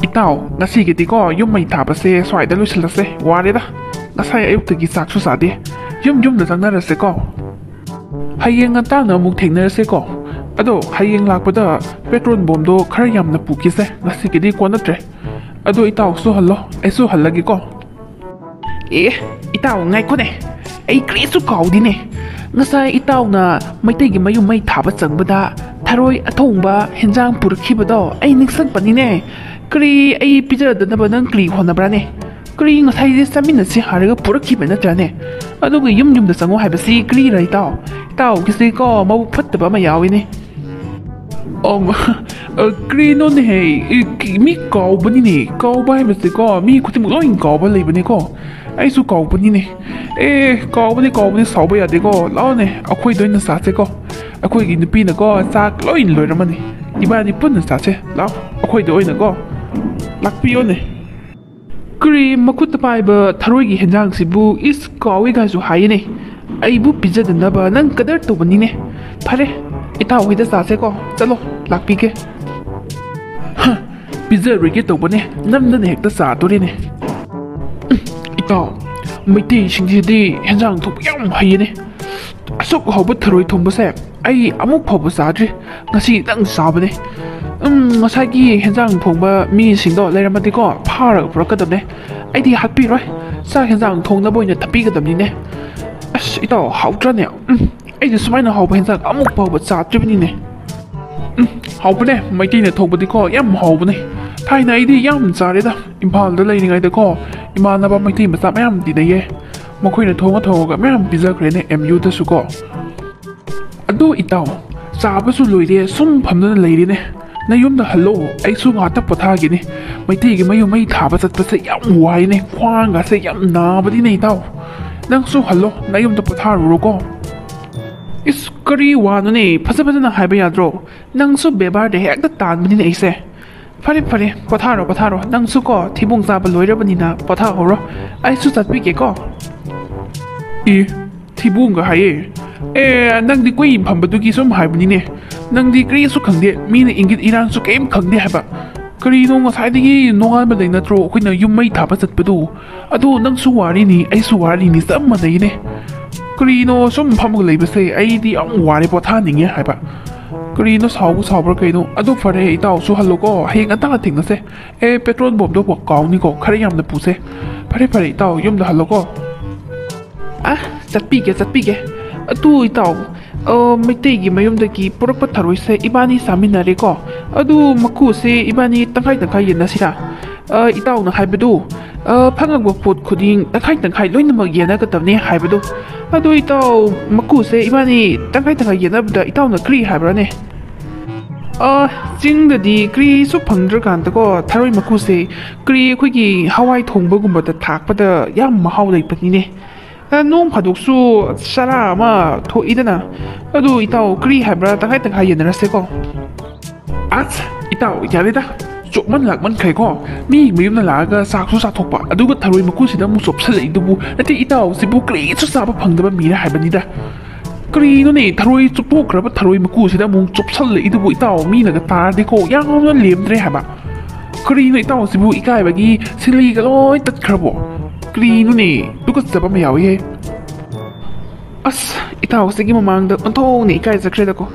ꯏꯇꯥꯎ ꯉꯁꯤꯒꯤꯗꯤꯀꯣ ꯌꯨꯝ ꯃꯩ ꯊꯥꯕꯁꯦ ꯁ꯭ꯋꯥꯏꯗ ꯂꯣꯏꯁꯤꯜꯂꯁꯦ ꯋꯥꯔꯦꯗ ꯉꯁꯥꯏ ꯑꯌꯨꯛꯇꯒꯤ ꯆꯥꯛꯁꯨ ꯆꯥꯗꯦ ꯌꯨꯝꯗ ꯆꯪꯅꯔꯁꯦꯀꯣ ꯍꯌꯦꯡ ꯉꯟꯇꯥꯅ ꯑꯃꯨꯛ ꯊꯦꯡꯅꯔꯁꯦꯀꯣ ꯑꯗꯣ ꯍꯌꯦꯡ ꯂꯥꯛꯄꯗ ꯄꯦꯇ꯭ꯔꯣꯜ ꯕꯣꯝꯗꯣ ꯈꯔ ꯌꯥꯝꯅ ꯄꯨꯈꯤꯁꯦ ꯉꯁꯤꯒꯤꯗꯤ ꯀꯣꯟꯅꯗ꯭ꯔꯦ ꯑꯗꯣ ꯏꯇꯥꯎꯁꯨ ꯍꯜꯂꯣ ꯑꯩꯁꯨ ꯍꯜꯂꯒꯦꯀꯣ ꯑꯦ ꯏꯇꯥꯎ ꯉꯥꯏꯈꯣꯅꯦ ꯑꯩ ꯀꯔꯤꯁꯨ ꯀꯥꯎꯗꯦꯅꯦ ꯉꯁꯥꯏ ꯏꯇꯥꯎꯅ ꯃꯩꯇꯩꯒꯤ ꯃꯌꯨꯝ ꯃꯩ ꯊꯥꯕ ꯆꯪꯕꯗ ꯊꯔꯣꯏ ꯑꯊꯣꯡꯕ ꯍꯦꯟꯖꯥꯡ ꯄꯨꯔꯛꯈꯤꯕꯗꯣ ꯑꯩ ꯅꯤꯡꯁꯤꯡꯄꯅꯤꯅꯦ ꯀꯔꯤ ꯑꯩ ꯄꯤꯖꯗꯅꯕ ꯅꯪ ꯀꯔꯤ ꯍꯣꯠꯅꯕ꯭ꯔꯥꯅꯦ ꯀꯔꯤ ꯉꯁꯥꯏꯗꯤ ꯆꯥꯃꯤꯟꯅꯁꯤ ꯍꯥꯏꯔꯒ ꯄꯨꯔꯛꯈꯤꯕ ꯅꯠꯇ꯭ꯔꯥꯅꯦ ꯑꯗꯨꯒ ꯌꯨꯝꯗ ꯆꯪꯉꯣ ꯍꯥꯏꯕꯁꯤ ꯀꯔꯤꯔ ꯏꯇꯥꯎꯒꯤꯁꯤꯀꯣ ꯃꯕꯨꯛ ꯐꯠꯇꯕ ꯑꯃ ꯌꯥꯎꯏꯅꯦ ꯀꯔꯤꯅꯣꯅꯦꯍꯦ ꯃꯤ ꯀꯥꯎꯕꯅꯤꯅꯦ ꯀꯥꯎꯕ ꯍꯥꯏꯕꯁꯤꯀꯣ ꯃꯤ ꯈꯨꯗꯤꯡꯃꯛ ꯂꯣꯏ ꯀꯥꯎꯕ ꯂꯩꯕꯅꯤꯀꯣ ꯑꯩꯁꯨ ꯀꯥꯎꯕꯅꯤꯅꯦ ꯀꯥꯎꯕꯅꯤ ꯁꯥꯎꯕ ꯌꯥꯗꯦꯀꯣ ꯂꯥꯛꯑꯣꯅꯦ ꯑꯩꯈꯣꯏꯗ ꯑꯣꯏꯅ ꯆꯥꯁꯦꯀꯣ ꯑꯩꯈꯣꯏꯒꯤ ꯅꯨꯄꯤꯅꯀꯣ ꯆꯥꯛ ꯂꯣꯏ ꯂꯣꯏꯔꯝꯃꯅꯤ ꯏꯕꯥꯅꯤ ꯄꯨꯟꯅ ꯆꯥꯁꯦ ꯂꯥꯛꯑꯣ ꯑꯩꯈꯣꯏꯗ ꯑꯣꯏꯅꯀꯣ ꯂꯥꯛꯄꯤꯌꯣꯅꯦ ꯀꯔꯤ ꯃꯈꯨꯠꯇ ꯄꯥꯏꯕ ꯊꯔꯣꯏꯒꯤ ꯍꯦꯟꯖꯥꯡꯁꯤꯕꯨ ꯏꯁ ꯀꯥꯎꯏꯒꯥꯏꯁꯨ ꯍꯥꯏꯌꯦꯅꯦ ꯑꯩꯕꯨ ꯄꯤꯖꯗꯅꯕ ꯅꯪ ꯀꯗꯔ ꯇꯧꯕꯅꯤꯅꯦ ꯐꯔꯦ ꯏꯇꯥꯎ ꯍꯣꯏꯗ ꯆꯥꯁꯦꯀꯣ ꯆꯠꯂꯣ ꯂꯥꯛꯄꯤꯒꯦ ꯄꯤꯖꯔꯣꯏꯒꯦ ꯇꯧꯕꯅꯦ ꯅꯝꯗꯅ ꯍꯦꯛꯇ ꯆꯥꯗꯣꯔꯤꯅꯦ ꯏꯇꯥꯎ ꯃꯩꯇꯩꯁꯤꯡꯁꯤꯗꯤ ꯍꯦꯟꯖꯥꯡ ꯊꯣꯡꯕ ꯌꯥꯝ ꯍꯩꯌꯦꯅꯦ ꯑꯁꯨꯛ ꯍꯥꯎꯕ ꯊꯔꯣꯏ ꯊꯣꯡꯕꯁꯦ ꯑꯩ ꯑꯃꯨꯛ ꯐꯥꯎꯕ ꯆꯥꯗ꯭ꯔꯤ ꯉꯁꯤꯇꯪ ꯆꯥꯕꯅꯦ ꯉꯁꯥꯏꯒꯤ ꯍꯦꯟꯖꯥꯡ ꯊꯣꯡꯕ ꯃꯤꯁꯤꯡꯗꯣ ꯂꯩꯔꯝꯃꯗꯤꯀꯣ ꯐꯥꯔꯒ ꯄꯨꯔꯛꯀꯗꯕꯅꯦ ꯑꯩꯗꯤ ꯍꯥꯠꯄꯤꯔꯣꯏ ꯆꯥꯛ ꯍꯦꯟꯖꯥꯡ ꯊꯣꯡꯅꯕ ꯑꯣꯏꯅ ꯊꯞꯄꯤꯒꯗꯕꯅꯤꯅꯦ ꯑꯁ ꯏꯇꯥꯎ ꯍꯥꯎꯇ꯭ꯔꯅꯦ ꯑꯩꯗꯤ ꯁꯨꯃꯥꯏꯅ ꯍꯥꯎꯕ ꯍꯦꯟꯖꯥꯡ ꯑꯃꯨꯛ ꯐꯥꯎꯕ ꯆꯥꯗ꯭ꯔꯤꯕꯅꯤꯅꯦ ꯍꯥꯎꯕꯅꯦ ꯃꯩꯇꯩꯅ ꯊꯣꯡꯕꯗꯤꯀꯣ ꯌꯥꯝ ꯍꯥꯎꯕꯅꯦ ꯊꯥꯏꯅ ꯑꯩꯗꯤ ꯌꯥꯝ ꯆꯥꯔꯦꯗ ꯏꯝꯐꯥꯜꯗ ꯂꯩꯔꯤꯉꯩꯗꯀꯣ ꯏꯃꯥꯟꯅꯕ ꯃꯩꯇꯩ ꯃꯆꯥ ꯃꯌꯥꯝ ꯇꯤꯟꯅꯩꯌꯦ ꯃꯈꯣꯏꯅ ꯊꯣꯡꯉꯒ ꯃꯌꯥꯝ ꯄꯤꯖꯈ꯭ꯔꯦꯅꯦ MUꯗꯁꯨꯀꯣ ꯑꯗꯣ ꯏꯇꯥꯎ ꯆꯥꯕꯁꯨ ꯂꯣꯏꯔꯦ ꯁꯨꯝ ꯐꯝꯗꯅ ꯂꯩꯔꯦꯅꯦ ꯅꯌꯨꯝꯗ ꯍꯜꯂꯣ ꯑꯩꯁꯨ ꯉꯥꯛꯇ ꯄꯣꯊꯥꯒꯦꯅꯦ ꯃꯩꯇꯩꯒꯤ ꯃꯌꯨꯝ ꯃꯩ ꯊꯥꯕ ꯆꯠꯄꯁꯦ ꯌꯥꯝ ꯋꯥꯏꯅꯦ ꯈ꯭ꯋꯥꯡꯒꯁꯦ ꯌꯥꯝ ꯅꯥꯕꯅꯤꯅꯦ ꯏꯇꯥꯎ ꯅꯪꯁꯨ ꯍꯜꯂꯣ ꯅꯌꯨꯝꯗ ꯄꯣꯊꯥꯔꯨꯔꯣꯀꯣ ꯏꯁ ꯀꯔꯤ ꯋꯥꯅꯣꯅꯦ ꯐꯖꯅ ꯍꯥꯏꯕ ꯌꯥꯗ꯭ꯔꯣ ꯅꯪꯁꯨ ꯕꯦꯕꯥꯔꯗ ꯍꯦꯛꯇ ꯇꯥꯟꯕꯅꯤꯅꯦ ꯑꯩꯁꯦ ꯐꯔꯦ ꯄꯣꯊꯥꯔꯣ ꯅꯪꯁꯨ ꯀꯣ ꯊꯤꯕꯣꯡ ꯆꯥꯕ ꯂꯣꯏꯔꯕꯅꯤꯅ ꯄꯣꯊꯥꯍꯧꯔꯣ ꯑꯩꯁꯨ ꯆꯠꯄꯤꯒꯦꯀꯣ ꯊꯤꯕꯣꯡꯒ ꯍꯥꯏꯌꯦ ꯅꯪꯗꯤ ꯀꯨꯏ ꯐꯝꯕꯗꯨꯒꯤ ꯁꯨꯝ ꯍꯥꯏꯕꯅꯤꯅꯦ ꯅꯪꯗꯤ ꯀꯔꯤꯁꯨ ꯈꯪꯗꯦ ꯃꯤꯅ ꯏꯪꯒꯤꯠ ꯏꯔꯥꯡꯁꯨ ꯀꯩꯝ ꯈꯪꯗꯦ ꯍꯥꯏꯕ ꯀꯔꯤꯅꯣ ꯉꯁꯥꯏꯗꯒꯤ ꯅꯣꯡꯉꯥꯟꯕꯗꯩ ꯅꯠꯇ꯭ꯔꯣ ꯑꯩꯈꯣꯏꯅ ꯌꯨꯝ ꯃꯩ ꯊꯥꯕ ꯆꯠꯄꯗꯨ ꯑꯗꯣ ꯅꯪꯁꯨ ꯋꯥꯔꯤꯅꯤ ꯑꯩꯁꯨ ꯋꯥꯔꯤꯅꯤ ꯆꯞ ꯃꯥꯟꯅꯩꯅꯦ ꯀꯔꯤꯅꯣ ꯁꯨꯝ ꯐꯝꯃꯒ ꯂꯩꯕꯁꯦ ꯑꯩꯗꯤ ꯌꯥꯝ ꯋꯥꯔꯦ ꯄꯣꯊꯥꯅꯤꯡꯉꯦ ꯍꯥꯏꯕ ꯀꯔꯤꯅꯣ ꯁꯥꯎꯕ꯭ꯔꯥ ꯀꯩꯅꯣ ꯑꯗꯨ ꯐꯔꯦ ꯏꯇꯥꯎꯁꯨ ꯍꯜꯂꯣꯀꯣ ꯍꯌꯦꯡ ꯉꯟꯇꯥ ꯊꯦꯡꯅꯁꯦ ꯄꯦꯇ꯭ꯔꯣꯜ ꯕꯣꯝꯗꯣ ꯀꯥꯎꯅꯤꯀꯣ ꯈꯔ ꯌꯥꯝꯅ ꯄꯨꯁꯦ ꯐꯔꯦ ꯏꯇꯥꯎ ꯌꯨꯝꯗ ꯍꯜꯂꯣꯀꯣ ꯆꯠꯄꯤꯒꯦ ꯑꯗꯨ ꯏꯇꯥꯎ ꯃꯩꯇꯩꯒꯤ ꯃꯌꯨꯝꯗꯒꯤ ꯄꯨꯔꯛꯄ ꯊꯔꯣꯏꯁꯦ ꯏꯕꯥꯅꯤ ꯆꯥꯃꯤꯟꯅꯔꯦꯀꯣ ꯑꯗꯨ ꯃꯀꯨꯁꯦ ꯏꯕꯥꯅꯤ ꯇꯪꯈꯥꯏ ꯌꯦꯟꯅꯁꯤꯔꯥ ꯏꯇꯥꯎꯅ ꯍꯥꯏꯕꯗꯨ ꯐꯪꯉꯛꯄ ꯄꯣꯠ ꯈꯨꯗꯤꯡ ꯇꯪꯈꯥꯏ ꯂꯣꯏꯅꯃꯛ ꯌꯦꯟꯅꯒꯗꯕꯅꯤ ꯍꯥꯏꯕꯗꯨ ꯑꯗꯨ ꯏꯇꯥꯎ ꯃꯀꯨꯁꯦ ꯏꯕꯥꯅꯤ ꯇꯪꯈꯥꯏ ꯌꯦꯟꯅꯕꯗ ꯏꯇꯥꯎꯅ ꯀꯔꯤ ꯍꯥꯏꯕ꯭ꯔꯥꯅꯦ ꯆꯤꯡꯗꯗꯤ ꯀꯔꯤꯁꯨ ꯐꯪꯗ꯭ꯔꯀꯥꯟꯗꯀꯣ ꯊꯔꯣꯏ ꯃꯀꯨꯁꯦ ꯑꯩꯈꯣꯏꯒꯤ ꯍꯋꯥꯏ ꯊꯣꯡꯕꯒꯨꯝꯕꯗ ꯊꯥꯛꯄꯗ ꯌꯥꯝ ꯃꯍꯥꯎ ꯂꯩꯕꯅꯤꯅꯦ ꯅꯣꯡ ꯐꯥꯗꯣꯛꯁꯨ ꯆꯔꯥ ꯑꯃ ꯊꯣꯛꯏꯗꯅ ꯑꯗꯨ ꯏꯇꯥꯎ ꯀꯔꯤ ꯍꯥꯏꯕ꯭ꯔꯥ ꯇꯪꯈꯥꯏ ꯌꯦꯟꯅꯔꯁꯦꯀꯣ ꯑꯁ ꯏꯇꯥꯎ ꯌꯥꯔꯦꯗ ꯆꯣꯞꯃꯟ ꯂꯥꯛꯃꯟꯈ꯭ꯔꯦꯀꯣ ꯃꯤ ꯃꯌꯨꯝꯗ ꯂꯥꯛꯑꯒ ꯆꯥꯛꯁꯨ ꯆꯥꯊꯣꯛꯄ ꯑꯗꯨꯒ ꯊꯔꯣꯏ ꯃꯀꯨꯁꯤꯗ ꯑꯃꯨꯛ ꯆꯣꯞꯁꯜꯂꯛꯏꯗꯨꯕꯨ ꯅꯠꯇꯦ ꯏꯇꯥꯎꯁꯤꯕꯨ ꯀꯔꯤꯁꯨ ꯆꯥꯕ ꯐꯪꯗꯕ ꯃꯤꯔ ꯍꯥꯏꯕꯅꯤꯗ ꯀꯔꯤꯅꯣꯅꯦ ꯊꯔꯣꯏ ꯆꯨꯞꯊꯣꯛꯈ꯭ꯔꯕ ꯊꯔꯣꯏ ꯃꯀꯨꯁꯤꯗ ꯑꯃꯨꯛ ꯆꯣꯞꯁꯜꯂꯛꯏꯗꯨꯕꯨ ꯏꯇꯥꯎ ꯃꯤꯅꯒ ꯇꯥꯔꯗꯤꯀꯣ ꯌꯥꯝꯅ ꯂꯦꯝꯗ꯭ರೆ ꯍꯥꯏꯕ ꯀꯔꯤꯅꯣ ꯏꯇꯥꯎꯁꯤꯕꯨ ꯏꯀꯥꯏꯕꯒꯤ ꯁꯤꯂꯤꯒ ꯂꯣꯏ ꯇꯠꯈ꯭ꯔꯕꯣ ꯀꯔꯤꯅꯣꯅꯦ ꯇꯨꯀꯠꯆꯕ ꯑꯃ ꯌꯥꯎꯏꯍꯦ ꯑꯁ ꯏꯇꯥꯎꯁꯤꯒꯤ ꯃꯃꯥꯡꯗ ꯑꯣꯟꯊꯣꯛꯅ ꯏꯀꯥꯏꯖꯈ꯭ꯔꯦꯗꯀꯣ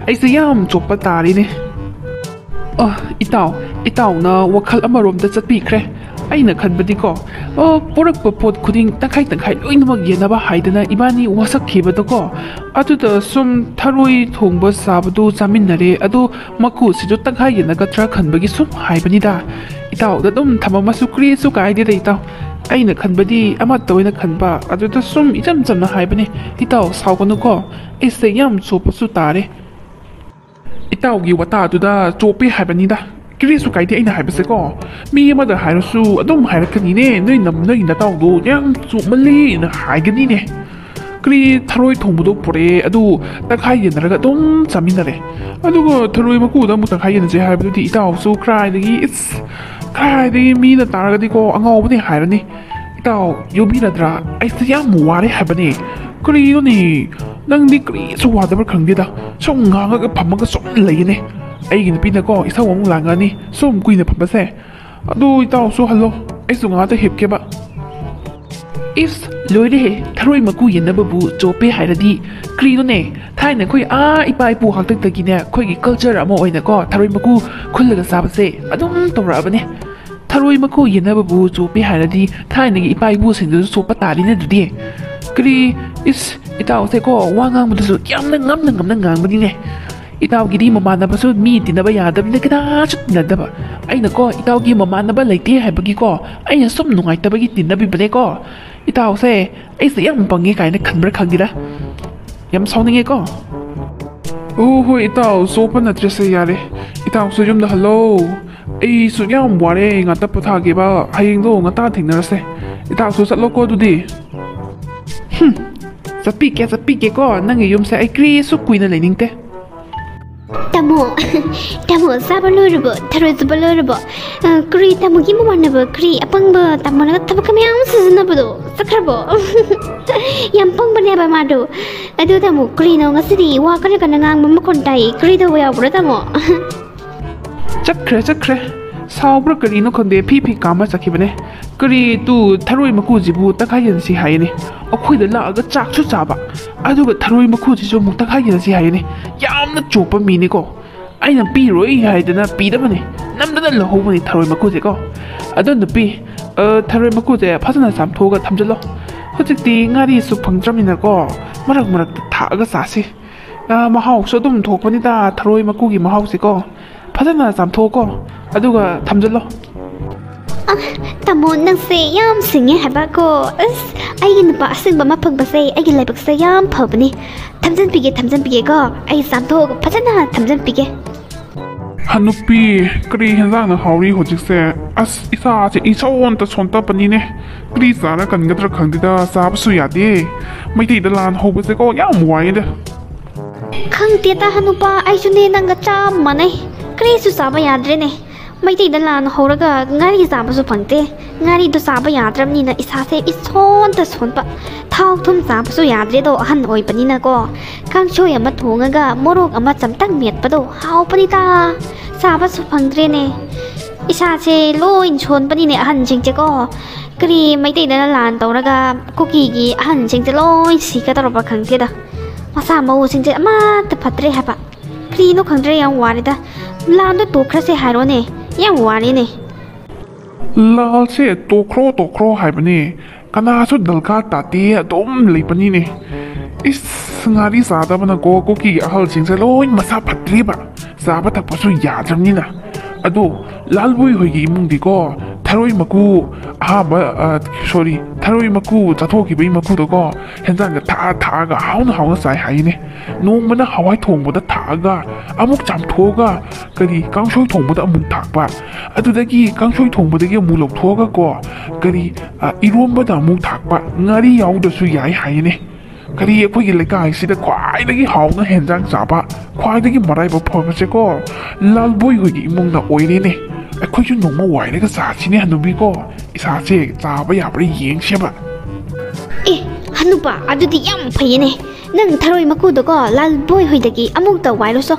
ꯑꯩꯁꯦ ꯌꯥꯝ ꯆꯣꯞꯄ ꯇꯥꯔꯤꯅꯦ ꯏꯇꯥꯎꯅ ꯋꯥꯈꯜ ꯑꯃꯔꯣꯝꯗ ꯆꯠꯄꯤꯈ꯭ꯔꯦ ꯑꯩꯅ ꯈꯟꯕꯗꯤꯀꯣ ꯄꯨꯔꯛꯄ ꯄꯣꯠ ꯈꯨꯗꯤꯡ ꯇꯪꯈꯥꯏ ꯂꯣꯏꯅꯃꯛ ꯌꯦꯟꯅꯕ ꯍꯥꯏꯗꯅ ꯏꯕꯥꯅꯤ ꯋꯥꯁꯛꯈꯤꯕꯗꯀꯣ ꯑꯗꯨꯗ ꯁꯨꯝ ꯊꯔꯣꯏ ꯊꯣꯡꯕ ꯆꯥꯕꯗꯨ ꯆꯥꯃꯤꯟꯅꯔꯦ ꯑꯗꯨ ꯃꯀꯨꯁꯤꯁꯨ tangkai ꯌꯦꯟꯅꯒꯗ꯭ꯔꯥ ꯈꯟꯕꯒꯤ ꯁꯨꯝ ꯍꯥꯏꯕꯅꯤꯗ ꯏꯇꯥꯎꯗ ꯑꯗꯨꯝ ꯊꯝꯃꯝꯃꯁꯨ ꯀꯔꯤꯁꯨ ꯀꯥꯏꯗꯦꯗ ꯏꯇꯥꯎ ꯑꯩꯅ ꯈꯟꯕꯗꯤ ꯑꯃꯠꯇ ꯑꯣꯏꯅ ꯈꯟꯕ ꯑꯗꯨꯗ ꯁꯨꯝ ꯏꯆꯝ ꯆꯝꯅ ꯍꯥꯏꯕꯅꯤ ꯏꯇꯥꯎ ꯁꯥꯎꯒꯅꯨꯀꯣ ꯑꯩꯁꯦ ꯌꯥꯝ ꯆꯣꯞꯄꯁꯨ ꯇꯥꯔꯦ ꯏꯇꯥꯎꯒꯤ ꯋꯥꯇꯥꯗꯨꯗ ꯆꯣꯞꯄꯦ ꯍꯥꯏꯕꯅꯤꯗ ꯀꯔꯤꯁꯨ ꯀꯥꯏꯗꯦ ꯑꯩꯅ ꯍꯥꯏꯕꯁꯦꯀꯣ ꯃꯤ ꯑꯃꯗ ꯍꯥꯏꯔꯁꯨ ꯑꯗꯨꯝ ꯍꯥꯏꯔꯛꯀꯅꯤꯅꯦ ꯅꯣꯏ ꯅꯇꯥꯎꯗꯣ ꯌꯥꯝ ꯆꯣꯞꯃꯜꯂꯦꯅ ꯍꯥꯏꯒꯅꯤꯅꯦ ꯀꯔꯤ ꯊꯔꯣꯏ ꯊꯣꯡꯕꯗꯣ ꯄꯨꯔꯛꯑꯦ ꯑꯗꯨ tangkai ꯌꯦꯟꯅꯔꯒ ꯑꯗꯨꯝ ꯆꯥꯃꯤꯟꯅꯔꯦ ꯑꯗꯨꯒ ꯊꯔꯣꯏ ꯃꯀꯨꯗ ꯑꯃꯨꯛ tangkai ꯌꯦꯟꯅꯁꯦ ꯍꯥꯏꯕꯗꯨꯗꯤ ꯏꯇꯥꯎꯁꯨ ꯀꯔꯥꯏꯗꯒꯤ ꯃꯤꯅ ꯇꯥꯔꯒꯗꯤꯀꯣ ꯑꯉꯥꯎꯕꯅꯦ ꯍꯥꯏꯔꯅꯤ ꯏꯇꯥꯎ ꯌꯣꯕꯤꯔꯗ꯭ꯔꯥ ꯑꯩꯁꯦ ꯌꯥꯝ ꯋꯥꯔꯦ ꯍꯥꯏꯕꯅꯦ ꯀꯔꯤꯅꯣꯅꯦ ꯅꯪꯗꯤ ꯀꯔꯤꯁꯨ ꯋꯥꯗꯕ꯭ꯔꯥ ꯈꯪꯗꯦꯗ ꯁꯨꯝ ꯉꯥꯡꯉꯒ ꯐꯝꯃꯒ ꯁꯨꯝ ꯂꯩꯌꯦꯅꯦ ꯑꯩꯒꯤ ꯅꯨꯄꯤꯅꯀꯣ ꯏꯁꯧ ꯑꯃꯨꯛ ꯂꯥꯡꯉꯅꯤ ꯁꯨꯝ ꯀꯨꯏꯅ ꯐꯝꯕꯁꯦ ꯑꯗꯨ ꯏꯇꯥꯎꯁꯨ ꯍꯜꯂꯣ ꯑꯩꯁꯨ ꯉꯥꯛꯇ ꯍꯤꯞꯀꯦꯕ ꯏꯁ ꯂꯣꯏꯔꯦ ꯊꯔꯣꯏ ꯃꯀꯨ ꯌꯦꯟꯅꯕꯕꯨ ꯆꯣꯞꯄꯦ ꯍꯥꯏꯔꯗꯤ ꯀꯔꯤꯅꯣꯅꯦ ꯊꯥꯏꯅ ꯑꯩꯈꯣꯏ ꯏꯄꯥ ꯏꯄꯨ ꯍꯥꯛꯇꯛꯇꯒꯤꯅꯦ ꯑꯩꯈꯣꯏꯒꯤ ꯀꯜꯆꯔ ꯑꯃ ꯑꯣꯏꯅꯀꯣ ꯊꯔꯣꯏ ꯃꯀꯨ ꯈꯨꯜꯂꯒ ꯆꯥꯕꯁꯦ ꯑꯗꯨꯝ ꯇꯧꯔꯛꯑꯕꯅꯦ ꯊꯔꯣꯏ ꯃꯀꯨ ꯌꯦꯟꯅꯕꯕꯨ ꯆꯣꯞꯄꯦ ꯍꯥꯏꯔꯗꯤ ꯊꯥꯏꯅꯒꯤ ꯏꯄꯥ ꯏꯄꯨꯁꯤꯡꯗꯨꯁꯨ ꯆꯣꯞꯄ ꯇꯥꯔꯤꯅꯦ ꯑꯗꯨꯗꯤ ꯀꯔꯤ ꯏꯁ ꯏꯇꯥꯎꯁꯦꯀꯣ ꯋꯥ ꯉꯥꯡꯕꯗꯁꯨ ꯌꯥꯝꯅ ꯉꯝꯅ ꯉꯥꯡꯕꯅꯤꯅꯦ ꯏꯇꯥꯎꯒꯤꯗꯤ ꯃꯃꯥꯟꯅꯕꯁꯨ ꯃꯤ ꯇꯤꯟꯅꯕ ꯌꯥꯗꯕꯅꯤꯅ ꯀꯅꯥꯁꯨ ꯇꯤꯟꯅꯗꯕ ꯑꯩꯅꯀꯣ ꯏꯇꯥꯎꯒꯤ ꯃꯃꯥꯟꯅꯕ ꯂꯩꯇꯦ ꯍꯥꯏꯕꯒꯤꯀꯣ ꯑꯩꯅ ꯁꯨꯝ ꯅꯨꯡꯉꯥꯏꯇꯕꯒꯤ ꯇꯤꯟꯅꯕꯤꯕꯅꯦꯀꯣ ꯏꯇꯥꯎꯁꯦ ꯑꯩꯁꯦ ꯌꯥꯝ ꯄꯪꯉꯦ ꯀꯥꯏꯅ ꯈꯟꯕ꯭ꯔꯥ ꯈꯪꯗꯦꯔꯥ ꯌꯥꯝ ꯁꯥꯎꯅꯤꯡꯉꯦꯀꯣ ꯑꯣ ꯍꯣꯏ ꯏꯇꯥꯎ ꯆꯣꯞꯄ ꯅꯠꯇ꯭ꯔꯁꯦ ꯌꯥꯔꯦ ꯏꯇꯥꯎꯁꯨ ꯌꯨꯝꯗ ꯍꯜꯂꯣ ꯑꯩꯁꯨ ꯌꯥꯝ ꯋꯥꯔꯦ ꯉꯥꯛꯇ ꯄꯣꯊꯥꯒꯦꯕ ꯍꯌꯦꯡꯗꯣ ꯉꯟꯇꯥ ꯊꯦꯡꯅꯔꯁꯦ ꯏꯇꯥꯎꯁꯨ ꯆꯠꯂꯣꯀꯣ ꯑꯗꯨꯗꯤ ꯆꯠꯄꯤꯒꯦꯀꯣ ꯅꯪꯒꯤ ꯌꯨꯝꯁꯦ ꯑꯩ ꯀꯔꯤꯁꯨ ꯀꯨꯏꯅ ꯂꯩꯅꯤꯡꯗꯦ Tamu, tamu sabar lurbo, terus belurbo. Kri tamu gimu mana bo, kri apang bo, tamu nak tamu kami yang sesuatu bo, sakrabo. Yang pang benda apa madu. Aduh tamu, kri no ngasih wah kan kan ngang mama kontai, kri tu ya bro tamu. ꯆꯠꯈ꯭ꯔꯦ ꯁꯥꯎꯕ꯭ꯔꯥ ꯀꯔꯤꯅꯣ ꯈꯪꯗꯦ ꯐꯤ ꯀꯥꯝꯃ ꯆꯠꯈꯤꯕꯅꯦ ꯀꯔꯤ two ꯊꯔꯣꯏ ꯃꯀꯨꯁꯤꯕꯨ ꯇꯪꯈꯥꯏ ꯌꯦꯟꯅꯁꯤ ꯍꯥꯏꯌꯦꯅꯦ ꯑꯩꯈꯣꯏꯗ ꯂꯥꯛꯑꯒ ꯆꯥꯛꯁꯨ ꯆꯥꯕ ꯑꯗꯨꯒ ꯊꯔꯣꯏ ꯃꯀꯨꯁꯤꯁꯨ ꯑꯃꯨꯛ ꯇꯪꯈꯥꯏ ꯌꯦꯟꯅꯁꯤ ꯍꯥꯏꯌꯦꯅꯦ ꯌꯥꯝꯅ ꯆꯣꯞꯄ ꯃꯤꯅꯤꯀꯣ ꯑꯩꯅ ꯄꯤꯔꯣꯏ ꯍꯥꯏꯗꯅ ꯄꯤꯗꯕꯅꯦ ꯅꯝꯗꯅ ꯂꯧꯍꯧꯕꯅꯤ ꯊꯔꯣꯏ ꯃꯀꯨꯁꯦꯀꯣ ꯑꯗꯣ ꯅꯨꯄꯤ ꯊꯔꯣꯏ ꯃꯀꯨꯁꯦ ꯐꯖꯅ ꯆꯥꯝꯊꯣꯛꯑꯒ ꯊꯝꯖꯤꯜꯂꯣ ꯍꯧꯖꯤꯛꯇꯤ ꯉꯥꯔꯤꯁꯨ ꯐꯪꯗ꯭ꯔꯕꯅꯤꯅꯀꯣ ꯃꯔꯛꯇ ꯊꯥꯛꯑꯒ ꯆꯥꯁꯤ ꯃꯍꯥꯎꯁꯨ ꯑꯗꯨꯝ ꯊꯣꯛꯄꯅꯤꯗ ꯊꯔꯣꯏ ꯃꯀꯨꯒꯤ ꯃꯍꯥꯎꯁꯦꯀꯣ ꯐꯖꯅ ꯆꯥꯝꯊꯣꯛꯑꯣꯀꯣ ꯑꯗꯨꯒ ꯊꯝꯖꯤꯜꯂꯣ Tamu nang se yam singe haba ko. Ai gin ba sing ba ma phang ba se ai gin lai bak se yam phobni. Thamjan pige ko. Ai sam tho ko phajana thamjan pige. Hanupi kri hinjang na hauri hojikse as isa che ichon ta chonta panine kri sara kan gadra khangdida sabsu yade maiti da lan hobse ko yam wai da Khang te ta hanupa ai june nang ga cham manai. Kri su saba yadre ne. Maiti da lan horaga ngari saba su phangte. Ngari do saba yadramni na isa se ichon ta chonpa. Thau thum saba su yadre do han oi pani na ko. Kang choi ama thongaga morok ama chamtang met pa do hau pani ta. Saba su phangdre ne. Isa se lo in chon pani ne han jing che ko. Kri maiti da lan toraga cookie gi han jing che lo si ka ta ro ba khang te da. Masa mau sing che ama ta phatre ha ba. Kri no khangdre yang wari da. Lan do to khra se hairo ne. Yang wari ne. Lal se tokro hai bani kana su dalka tati adom lei pani ne is ngari sada bana ko ki ahal sing se loi masa phatri ba saba tak pasu ya jamni na adu lalbui hoigi imung di ko tharoi maku tharoi maku chathoki bai maku do ko henjang ga tha ga hauna sai hai ne nong mana hawai thong boda tha ga amuk cham thoga kari kangshoi thong boda amuk thak ba adudagi kangshoi thong bodagi amuk lok thoga ko kari irom boda amuk thak ba ngari yaw da su yai hai ne kari ꯑꯩꯈꯣꯏꯒꯤ ꯂꯩꯀꯥꯏꯁꯤꯗ ꯈ꯭ꯋꯥꯏꯗꯒꯤ ꯍꯥꯎꯅ ꯍꯦꯟꯖꯥꯡ ꯆꯥꯕ ꯈ꯭ꯋꯥꯏꯗꯒꯤ ꯃꯔꯥꯏꯕ ꯐꯕꯁꯦꯀꯣ ꯂꯥꯜꯕꯣꯏ ꯍꯣꯏꯒꯤ ꯏꯃꯨꯡꯅ ꯑꯣꯏꯔꯦꯅꯦ ꯑꯩꯈꯣꯏꯁꯨ ꯅꯣꯡꯃ ꯋꯥꯏꯔꯒ ꯆꯥꯁꯤꯅꯦ ꯍꯅꯨꯕꯤꯀꯣ ꯏꯁꯥꯁꯦ ꯆꯥꯕ ꯌꯥꯕ꯭ꯔꯥ ꯌꯦꯡꯁꯦꯕ Hanupa adudi yam phayene nang tharoi makudo ko lalboi hoidagi amukta wairoso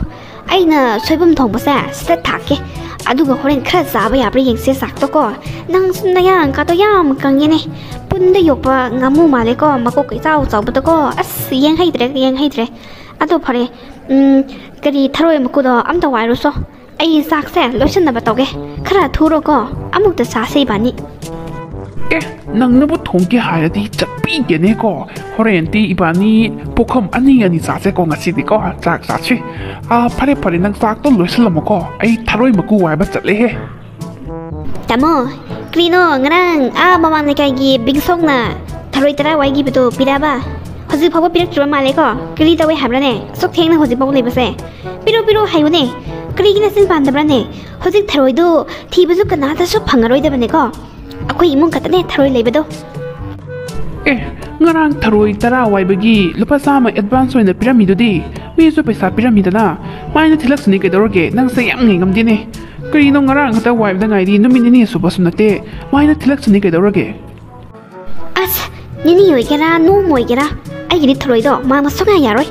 aina soibam thongba sa sta thake aduga horen khara zaba yabra yengse sakto ko nang sunna yang ka to yam kangene punda yokpa ngamu male ko mako kai chau chau bata ko as yeng haidre ado phare kari tharoi makudo amta wairoso ai sakse lotion na batoge khara thuro ko amukta sa sei bani ꯅꯪꯅꯕꯨ ꯊꯣꯡꯒꯦ ꯍꯥꯏꯔꯗꯤ ꯆꯠꯄꯤꯒꯦꯅꯦꯀꯣ ꯍꯣꯔꯦꯟꯗꯤ ꯏꯕꯥꯅꯤ ꯄꯨꯈꯝ ꯑꯅꯤ ꯆꯥꯁꯦꯀꯣ ꯉꯁꯤꯗꯤꯀꯣ ꯆꯥꯛ ꯆꯥꯁꯤ ꯐꯔꯦ ꯅꯪ ꯆꯥꯛꯇꯣ ꯂꯣꯏꯁꯤꯜꯂꯝꯃꯣꯀꯣ ꯑꯩ ꯊꯔꯣꯏ ꯃꯀꯨ ꯋꯥꯏꯕ ꯆꯠꯂꯦꯍꯦ Tamo Krino ngarang mamang nekagi big song na tharoi tara waigi beto piraba hoji phawa pirak chura male ko kri tawai habrane sok theng na hoji paw lebase piro hayune kri gina sin pandabrane hoji tharoi do thibuju kana ta so phangaroi debane ko akoi imung katane tharoi lebado ngarang tharoi tara waibagi lupa sama advance oina piramidudi misu paisa piramidana maina thilaksni kedoroge nang se yam ngai ngamdine karino ngarang khata waibda ngaidi numinini subasumnate maina thilaksni kedoroge as nini oigera no moigera aigini tharoi do ma masonga yaroi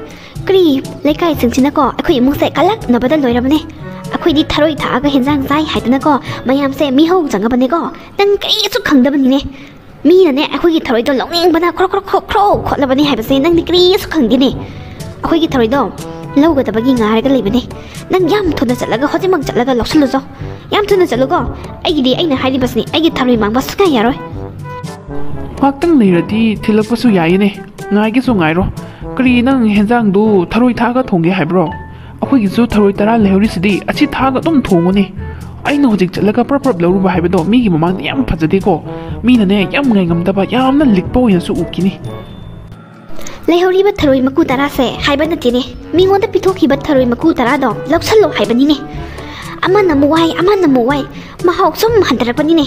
kri lekai singchina ko akoi imung se kalak nabada loirabane ꯑꯩꯈꯣꯏꯗꯤ ꯊꯔꯣꯏ ꯊꯥꯛꯑꯒ ꯍꯦꯟꯖꯥꯡ ꯆꯥꯏ ꯍꯥꯏꯗꯅꯀꯣ ꯃꯌꯥꯝꯁꯦ ꯃꯤꯍꯧ ꯆꯪꯉꯕꯅꯦꯀꯣ ꯅꯪ ꯀꯔꯤꯁꯨ ꯈꯪꯗꯕꯅꯤꯅꯦ ꯃꯤꯅꯅꯦ ꯑꯩꯈꯣꯏꯒꯤ ꯊꯔꯣꯏꯗꯣ ꯂꯧꯅꯤꯡꯕꯅ ꯈ꯭ꯔꯣ ꯈ꯭ꯔꯣ ꯈ꯭ꯔꯣ ꯈ꯭ꯔꯣ ꯈꯣꯠꯂꯕꯅꯤ ꯍꯥꯏꯕꯁꯦ ꯅꯪꯗꯤ ꯀꯔꯤꯁꯨ ꯈꯪꯗꯦꯅꯦ ꯑꯩꯈꯣꯏꯒꯤ ꯊꯔꯣꯏꯗꯣ ꯂꯧꯒꯗꯕꯒꯤ ꯉꯥꯏꯔꯒ ꯂꯩꯕꯅꯦ ꯅꯪ ꯌꯥꯝ ꯊꯨꯅ ꯆꯠꯂꯒ ꯍꯧꯖꯤꯛꯃꯛ ꯆꯠꯂꯒ ꯂꯧꯁꯤꯜꯂꯨꯆꯣ ꯌꯥꯝ ꯊꯨꯅ ꯆꯠꯂꯨꯀꯣ ꯑꯩꯒꯤꯗꯤ ꯑꯩꯅ ꯍꯥꯏꯔꯤꯕꯁꯤꯅꯤ ꯑꯩꯒꯤ ꯊꯔꯣꯏ ꯃꯥꯡꯕ ꯁꯨꯡꯌꯥ ꯌꯥꯔꯣꯏ ꯉꯥꯛꯇꯪ ꯂꯩꯔꯗꯤ ꯊꯤꯜꯂꯛꯄꯁꯨ ꯌꯥꯏꯌꯦꯅꯦ ꯉꯥꯏꯒꯦꯁꯨ ꯉꯥꯏꯔꯣ ꯀꯔꯤ ꯅꯪ ꯍꯦꯟꯖꯥꯡꯗꯨ ꯊꯔꯣꯏ ꯊꯥꯛꯑꯒ ꯊꯣꯡꯒꯦ ꯍꯥꯏꯕ꯭ꯔꯣ ꯑꯩꯈꯣꯏꯒꯤꯁꯨ ꯊꯔꯣꯏ 10 ꯂꯩꯍꯧꯔꯤꯁꯤꯗꯤ ꯑꯁꯤ ꯊꯥꯛꯑꯒ ꯑꯗꯨꯝ ꯊꯣꯡꯉꯨꯅꯦ ꯑꯩꯅ ꯍꯧꯖꯤꯛ ꯆꯠꯂꯒ ꯄ꯭ꯔꯞ ꯂꯧꯔꯨꯕ ꯍꯥꯏꯕꯗꯣ ꯃꯤꯒꯤ ꯃꯃꯥꯡꯗ ꯌꯥꯝ ꯐꯖꯗꯦꯀꯣ ꯃꯤꯅꯅꯦ ꯌꯥꯝ ꯉꯥꯏꯉꯝꯗꯕ ꯌꯥꯝꯅ ꯂꯤꯛꯄ ꯑꯣꯏꯅꯁꯨ ꯎꯈꯤꯅꯤ ꯂꯩꯍꯧꯔꯤꯕ ꯊꯔꯣꯏ ꯃꯀꯨ 10ꯁꯦ ꯍꯥꯏꯕ ꯅꯠꯇꯦꯅꯦ ꯃꯤꯉꯣꯟꯗ ꯄꯤꯊꯣꯛꯈꯤꯕ ꯊꯔꯣꯏ ꯃꯀꯨ 10ꯗꯣ ꯂꯧꯁꯜꯂꯣ ꯍꯥꯏꯕꯅꯤꯅꯦ ꯑꯃꯅ ꯑꯃꯨꯛ ꯋꯥꯏ ꯑꯃꯅ ꯑꯃꯨꯛ ꯋꯥꯏ ꯃꯍꯥꯎ ꯁꯨꯝ ꯍꯟꯊꯔꯛꯄꯅꯤꯅꯦ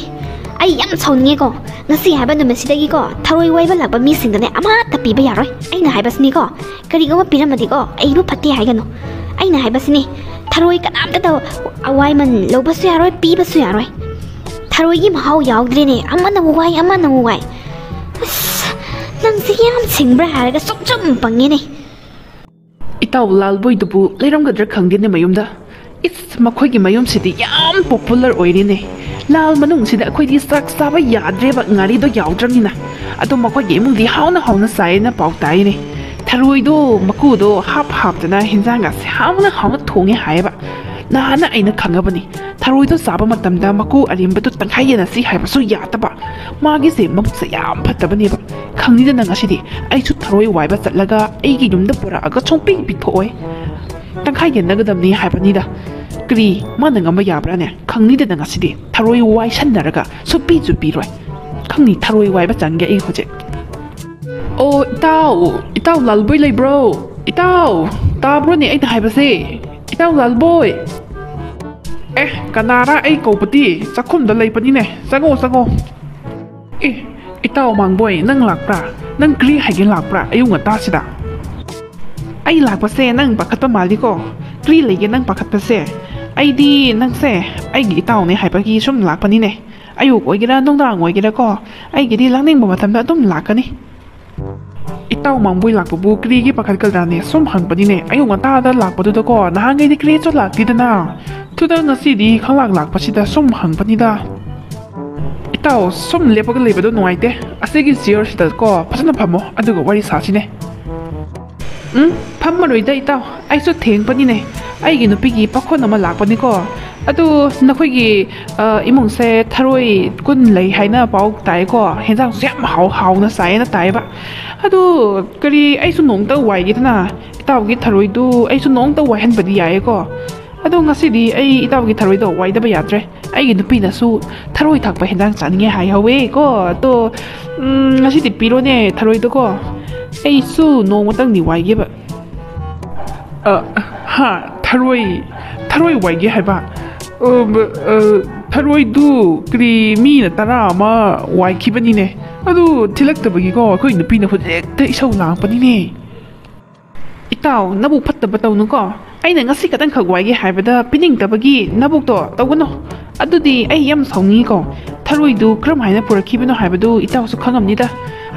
ꯑꯩ ꯌꯥꯝ ꯁꯥꯎꯅꯤꯡꯉꯦꯀꯣ ꯉꯁꯤ ꯍꯥꯏꯕ ꯅꯨꯃꯤꯠꯁꯤꯗꯒꯤꯀꯣ ꯊꯔꯣꯏ ꯋꯥꯏꯕ ꯂꯥꯛꯄ ꯃꯤꯁꯤꯡꯗꯅꯦ ꯑꯃꯠꯇ ꯄꯤꯕ ꯌꯥꯔꯣꯏ ꯑꯩꯅ ꯍꯥꯏꯕꯁꯤꯅꯤꯀꯣ ꯀꯔꯤꯒꯨꯝꯕ ꯄꯤꯔꯝꯃꯗꯤꯀꯣ ꯑꯩꯕꯨ ꯐꯠꯇꯦ ꯍꯥꯏꯒꯅꯨ ꯑꯩꯅ ꯍꯥꯏꯕꯁꯤꯅꯤ ꯊꯔꯣꯏ ꯀꯅꯥꯝꯇꯗ ꯑꯋꯥꯏꯃꯟ ꯂꯧꯕꯁꯨ ꯌꯥꯔꯣꯏ ꯄꯤꯕꯁꯨ ꯌꯥꯔꯣꯏ ꯊꯔꯣꯏꯒꯤ ꯃꯍꯥꯎ ꯌꯥꯎꯗ꯭ꯔꯦꯅꯦ ꯑꯃꯅ ꯑꯃꯨꯛ ꯋꯥꯏ ꯑꯃꯅ ꯑꯃꯨꯛ ꯋꯥꯏ ꯑꯁ ꯅꯪꯁꯦ ꯌꯥꯝ ꯁꯤꯡꯕ꯭ꯔꯥ ꯍꯥꯏꯔꯒ ꯁꯨꯝ ꯄꯪꯉꯦꯅꯦ ꯏꯇꯥꯎ ꯂꯥꯜꯕꯣꯏꯗꯨꯕꯨ ꯂꯩꯔꯝꯒꯗ꯭ꯔꯥ ꯈꯪꯗꯦꯅꯦ ꯃꯌꯨꯝꯗ ꯏꯁ ꯃꯈꯣꯏꯒꯤ ꯃꯌꯨꯝꯁꯤꯗꯤ ꯌꯥꯝ ꯄꯣꯄꯨꯂꯔ ꯑꯣꯏꯔꯤꯅꯦ ꯂꯥꯜ ꯃꯅꯨꯡꯁꯤꯗ ꯑꯩꯈꯣꯏꯗꯤ ꯆꯥꯛ ꯆꯥꯕ ꯌꯥꯗ꯭ꯔꯦꯕ ꯉꯥꯔꯤꯗꯣ ꯌꯥꯎꯗ꯭ꯔꯕꯅꯤꯅ ꯑꯗꯣ ꯃꯈꯣꯏꯒꯤ ꯏꯃꯨꯡꯗꯤ ꯍꯥꯎꯅ ꯆꯥꯏꯌꯦꯅ ꯄꯥꯎ ꯇꯥꯏꯅꯦ ꯊꯔꯣꯏꯗꯣ ꯃꯀꯨꯗꯣ ꯍꯥꯞꯇꯅ ꯍꯦꯟꯖꯥꯡꯒꯁꯦ ꯍꯥꯎꯅ ꯊꯣꯡꯉꯦ ꯍꯥꯏꯌꯦꯕ ꯅꯍꯥꯟꯅ ꯑꯩꯅ ꯈꯪꯉꯕꯅꯤ ꯊꯔꯣꯏꯗꯣ ꯆꯥꯕ ꯃꯇꯝꯗ ꯃꯀꯨ ꯑꯔꯦꯝꯕꯗꯣ ꯇꯪꯈꯥꯏ ꯌꯦꯟꯅꯁꯤ ꯍꯥꯏꯕꯁꯨ ꯌꯥꯗꯕ ꯃꯥꯒꯤꯁꯦ ꯃꯕꯨꯛꯁꯦ ꯌꯥꯝ ꯐꯠꯇꯕꯅꯦꯕ ꯈꯪꯅꯤꯗꯅ ꯉꯁꯤꯗꯤ ꯑꯩꯁꯨ ꯊꯔꯣꯏ ꯋꯥꯏꯕ ꯆꯠꯂꯒ ꯑꯩꯒꯤ ꯌꯨꯝꯗ ꯄꯨꯔꯛꯑꯒ ꯁꯨꯡꯄꯤ ꯄꯤꯊꯣꯛꯑꯣꯏ ꯇꯪꯈꯥꯏ ꯌꯦꯟꯅꯒꯗꯕꯅꯤ ꯍꯥꯏꯕꯅꯤꯗ ꯀꯔꯤ ꯃꯥꯅ ꯉꯝꯕ ꯌꯥꯕ꯭ꯔꯥꯅꯦ ꯈꯪꯅꯤꯗꯅ ꯉꯁꯤꯗꯤ ꯊꯔꯣꯏ ꯋꯥꯏꯁꯟꯅꯔꯒ ꯁꯨꯡꯄꯤꯁꯨ ꯄꯤꯔꯣꯏ ꯈꯪꯅꯤ ꯊꯔꯣꯏ ꯋꯥꯏꯕ ꯆꯪꯒꯦ ꯑꯩ ꯍꯧꯖꯤꯛ ꯑꯣ ꯏꯇꯥꯎ ꯂꯥꯜꯕꯣꯏ ꯂꯩꯕ꯭ꯔꯣ ꯏꯇꯥꯎ ꯇꯥꯕ꯭ꯔꯣꯅꯦ ꯑꯩꯅ ꯍꯥꯏꯕꯁꯦ ꯏꯇꯥꯎ ꯂꯥꯜꯕꯣꯏ ꯀꯅꯥꯔ ꯑꯩ ꯀꯧꯕꯗꯤ ꯆꯥꯛꯈꯨꯝꯗ ꯂꯩꯕꯅꯤꯅꯦ ꯆꯪꯉꯣ ꯏꯇꯥꯎ ꯃꯥꯡꯕꯣꯏ ꯅꯪ ꯂꯥꯛꯄ꯭ꯔꯥ ꯅꯪ ꯀꯔꯤ ꯍꯥꯏꯒꯦ ꯂꯥꯛꯄ꯭ꯔꯥ ꯑꯌꯨꯛ ꯉꯟꯇꯥꯁꯤꯗ ꯑꯩ ꯂꯥꯛꯄꯁꯦ ꯅꯪ ꯄꯥꯈꯠꯄ ꯃꯥꯜꯂꯤꯀꯣ ꯀꯔꯤ ꯂꯩꯒꯦ ꯅꯪ ꯄꯥꯈꯠꯄꯁꯦ ꯑꯩꯗꯤ ꯅꯪꯁꯦ ꯑꯩꯒꯤ ꯏꯇꯥꯎꯅꯦ ꯍꯥꯏꯕꯒꯤ ꯁꯨꯝ ꯂꯥꯛꯄꯅꯤꯅꯦ ꯑꯌꯨꯛ ꯑꯣꯏꯒꯦꯔꯥ ꯅꯨꯡꯗꯥꯡ ꯑꯣꯏꯒꯦꯔꯥꯀꯣ ꯑꯩꯒꯤꯗꯤ ꯂꯥꯛꯅꯤꯡꯕ ꯃꯇꯝꯗ ꯑꯗꯨꯝ ꯂꯥꯛꯀꯅꯤ ꯏꯇꯥꯎ ꯃꯥꯡꯕꯣꯏ ꯂꯥꯛꯄꯕꯨ ꯀꯔꯤꯒꯤ ꯄꯥꯈꯠꯀꯗ꯭ꯔꯥꯅꯦ ꯁꯨꯝ ꯍꯪꯕꯅꯤꯅꯦ ꯑꯌꯨꯛ ꯉꯟꯇꯥꯗ ꯂꯥꯛꯄꯗꯨꯗꯀꯣ ꯅꯍꯥꯟꯈꯩꯗꯤ ꯀꯔꯤꯁꯨ ꯂꯥꯛꯇꯦꯗꯅ ꯊꯨꯗ ꯉꯁꯤꯗꯤ ꯂꯥꯛꯄꯁꯤꯗ ꯁꯨꯝ ꯍꯪꯕꯅꯤꯗ ꯏꯇꯥꯎ ꯁꯨꯝ ꯂꯦꯞꯄꯒ ꯂꯩꯕꯗꯣ ꯅꯨꯡꯉꯥꯏꯇꯦ ꯑꯁꯤꯒꯤ ꯆꯤꯌꯔꯁꯤꯗꯀꯣ ꯐꯖꯅ ꯐꯝꯃꯣ ꯑꯗꯨꯒ ꯋꯥꯔꯤ ꯁꯥꯁꯤꯅꯦ ꯐꯝꯃꯔꯣꯏꯗ ꯏꯇꯥꯎ ꯑꯩꯁꯨ ꯊꯦꯡꯕꯅꯤꯅꯦ ꯑꯩꯒꯤ ꯅꯨꯄꯤꯒꯤ ꯄꯥꯈꯣꯟ ꯑꯃ ꯂꯥꯛꯄꯅꯤꯀꯣ ꯑꯗꯨ ꯅꯈꯣꯏꯒꯤ ꯏꯃꯨꯡꯁꯦ ꯊꯔꯣꯏ 10 ꯂꯩ ꯍꯥꯏꯅ ꯄꯥꯎ ꯇꯥꯏꯀꯣ ꯍꯦꯟꯖꯥꯡꯁꯨ ꯌꯥꯝ ꯍꯥꯎꯅ ꯆꯥꯏꯌꯦꯅ ꯇꯥꯏꯌꯦꯕ ꯑꯗꯨ ꯀꯔꯤ ꯑꯩꯁꯨ ꯅꯣꯡꯇ ꯋꯥꯏꯒꯦꯗꯅ ꯏꯇꯥꯎꯒꯤ ꯊꯔꯣꯏꯗꯨ ꯑꯩꯁꯨ ꯅꯣꯡꯇ ꯋꯥꯏꯍꯟꯕꯗꯤ ꯌꯥꯏꯌꯦꯀꯣ ꯑꯗꯣ ꯉꯁꯤꯗꯤ ꯑꯩ ꯏꯇꯥꯎꯒꯤ ꯊꯔꯣꯏꯗꯣ ꯋꯥꯏꯗꯕ ꯌꯥꯗ꯭ꯔꯦ ꯑꯩꯒꯤ ꯅꯨꯄꯤꯅꯁꯨ ꯊꯔꯣꯏ ꯊꯥꯛꯄ ꯍꯦꯟꯖꯥꯡ ꯆꯥꯅꯤꯡꯉꯦ ꯍꯥꯏꯍꯧꯋꯦꯀꯣ ꯑꯗꯣ ꯉꯁꯤꯗꯤ ꯄꯤꯔꯣꯅꯦ ꯊꯔꯣꯏꯗꯣꯀꯣ ꯑꯩꯁꯨ ꯅꯣꯡꯃꯇꯪꯗꯤ ꯋꯥꯏꯒꯦꯕ ꯊꯔꯣꯏ ꯋꯥꯏꯒꯦ ꯍꯥꯏꯕ ꯊꯔꯣꯏꯗꯨ ꯀꯔꯤ ꯃꯤꯅ 10 ꯋꯥꯏꯈꯤꯕꯅꯤꯅꯦ ꯑꯗꯨ ꯊꯤꯜꯂꯛꯇꯕꯒꯤꯀꯣ ꯑꯩꯈꯣꯏ ꯅꯨꯄꯤꯅ ꯍꯧꯖꯤꯛꯇ ꯏꯁꯧ ꯂꯥꯡꯉꯛꯄꯅꯤꯅꯦ ꯏꯇꯥꯎ ꯅꯕꯨꯛ ꯐꯠꯇꯕ ꯇꯧꯅꯨꯀꯣ ꯑꯩꯅ ꯉꯁꯤ ꯈꯛꯇꯪ ꯋꯥꯏꯒꯦ ꯍꯥꯏꯕꯗ ꯄꯤꯅꯤꯡꯗꯕꯒꯤ ꯅꯕꯨꯛꯇꯣ ꯇꯧꯒꯅꯨ ꯑꯗꯨꯗꯤ ꯑꯩ ꯌꯥꯝ ꯁꯥꯎꯅꯤꯡꯉꯤꯀꯣ ꯊꯔꯣꯏꯗꯨ ꯀꯔꯝ ꯍꯥꯏꯅ ꯄꯨꯔꯛꯈꯤꯕꯅꯣ ꯍꯥꯏꯕꯗꯨ ꯏꯇꯥꯎꯁꯨ ꯈꯪꯉꯝꯅꯤꯗ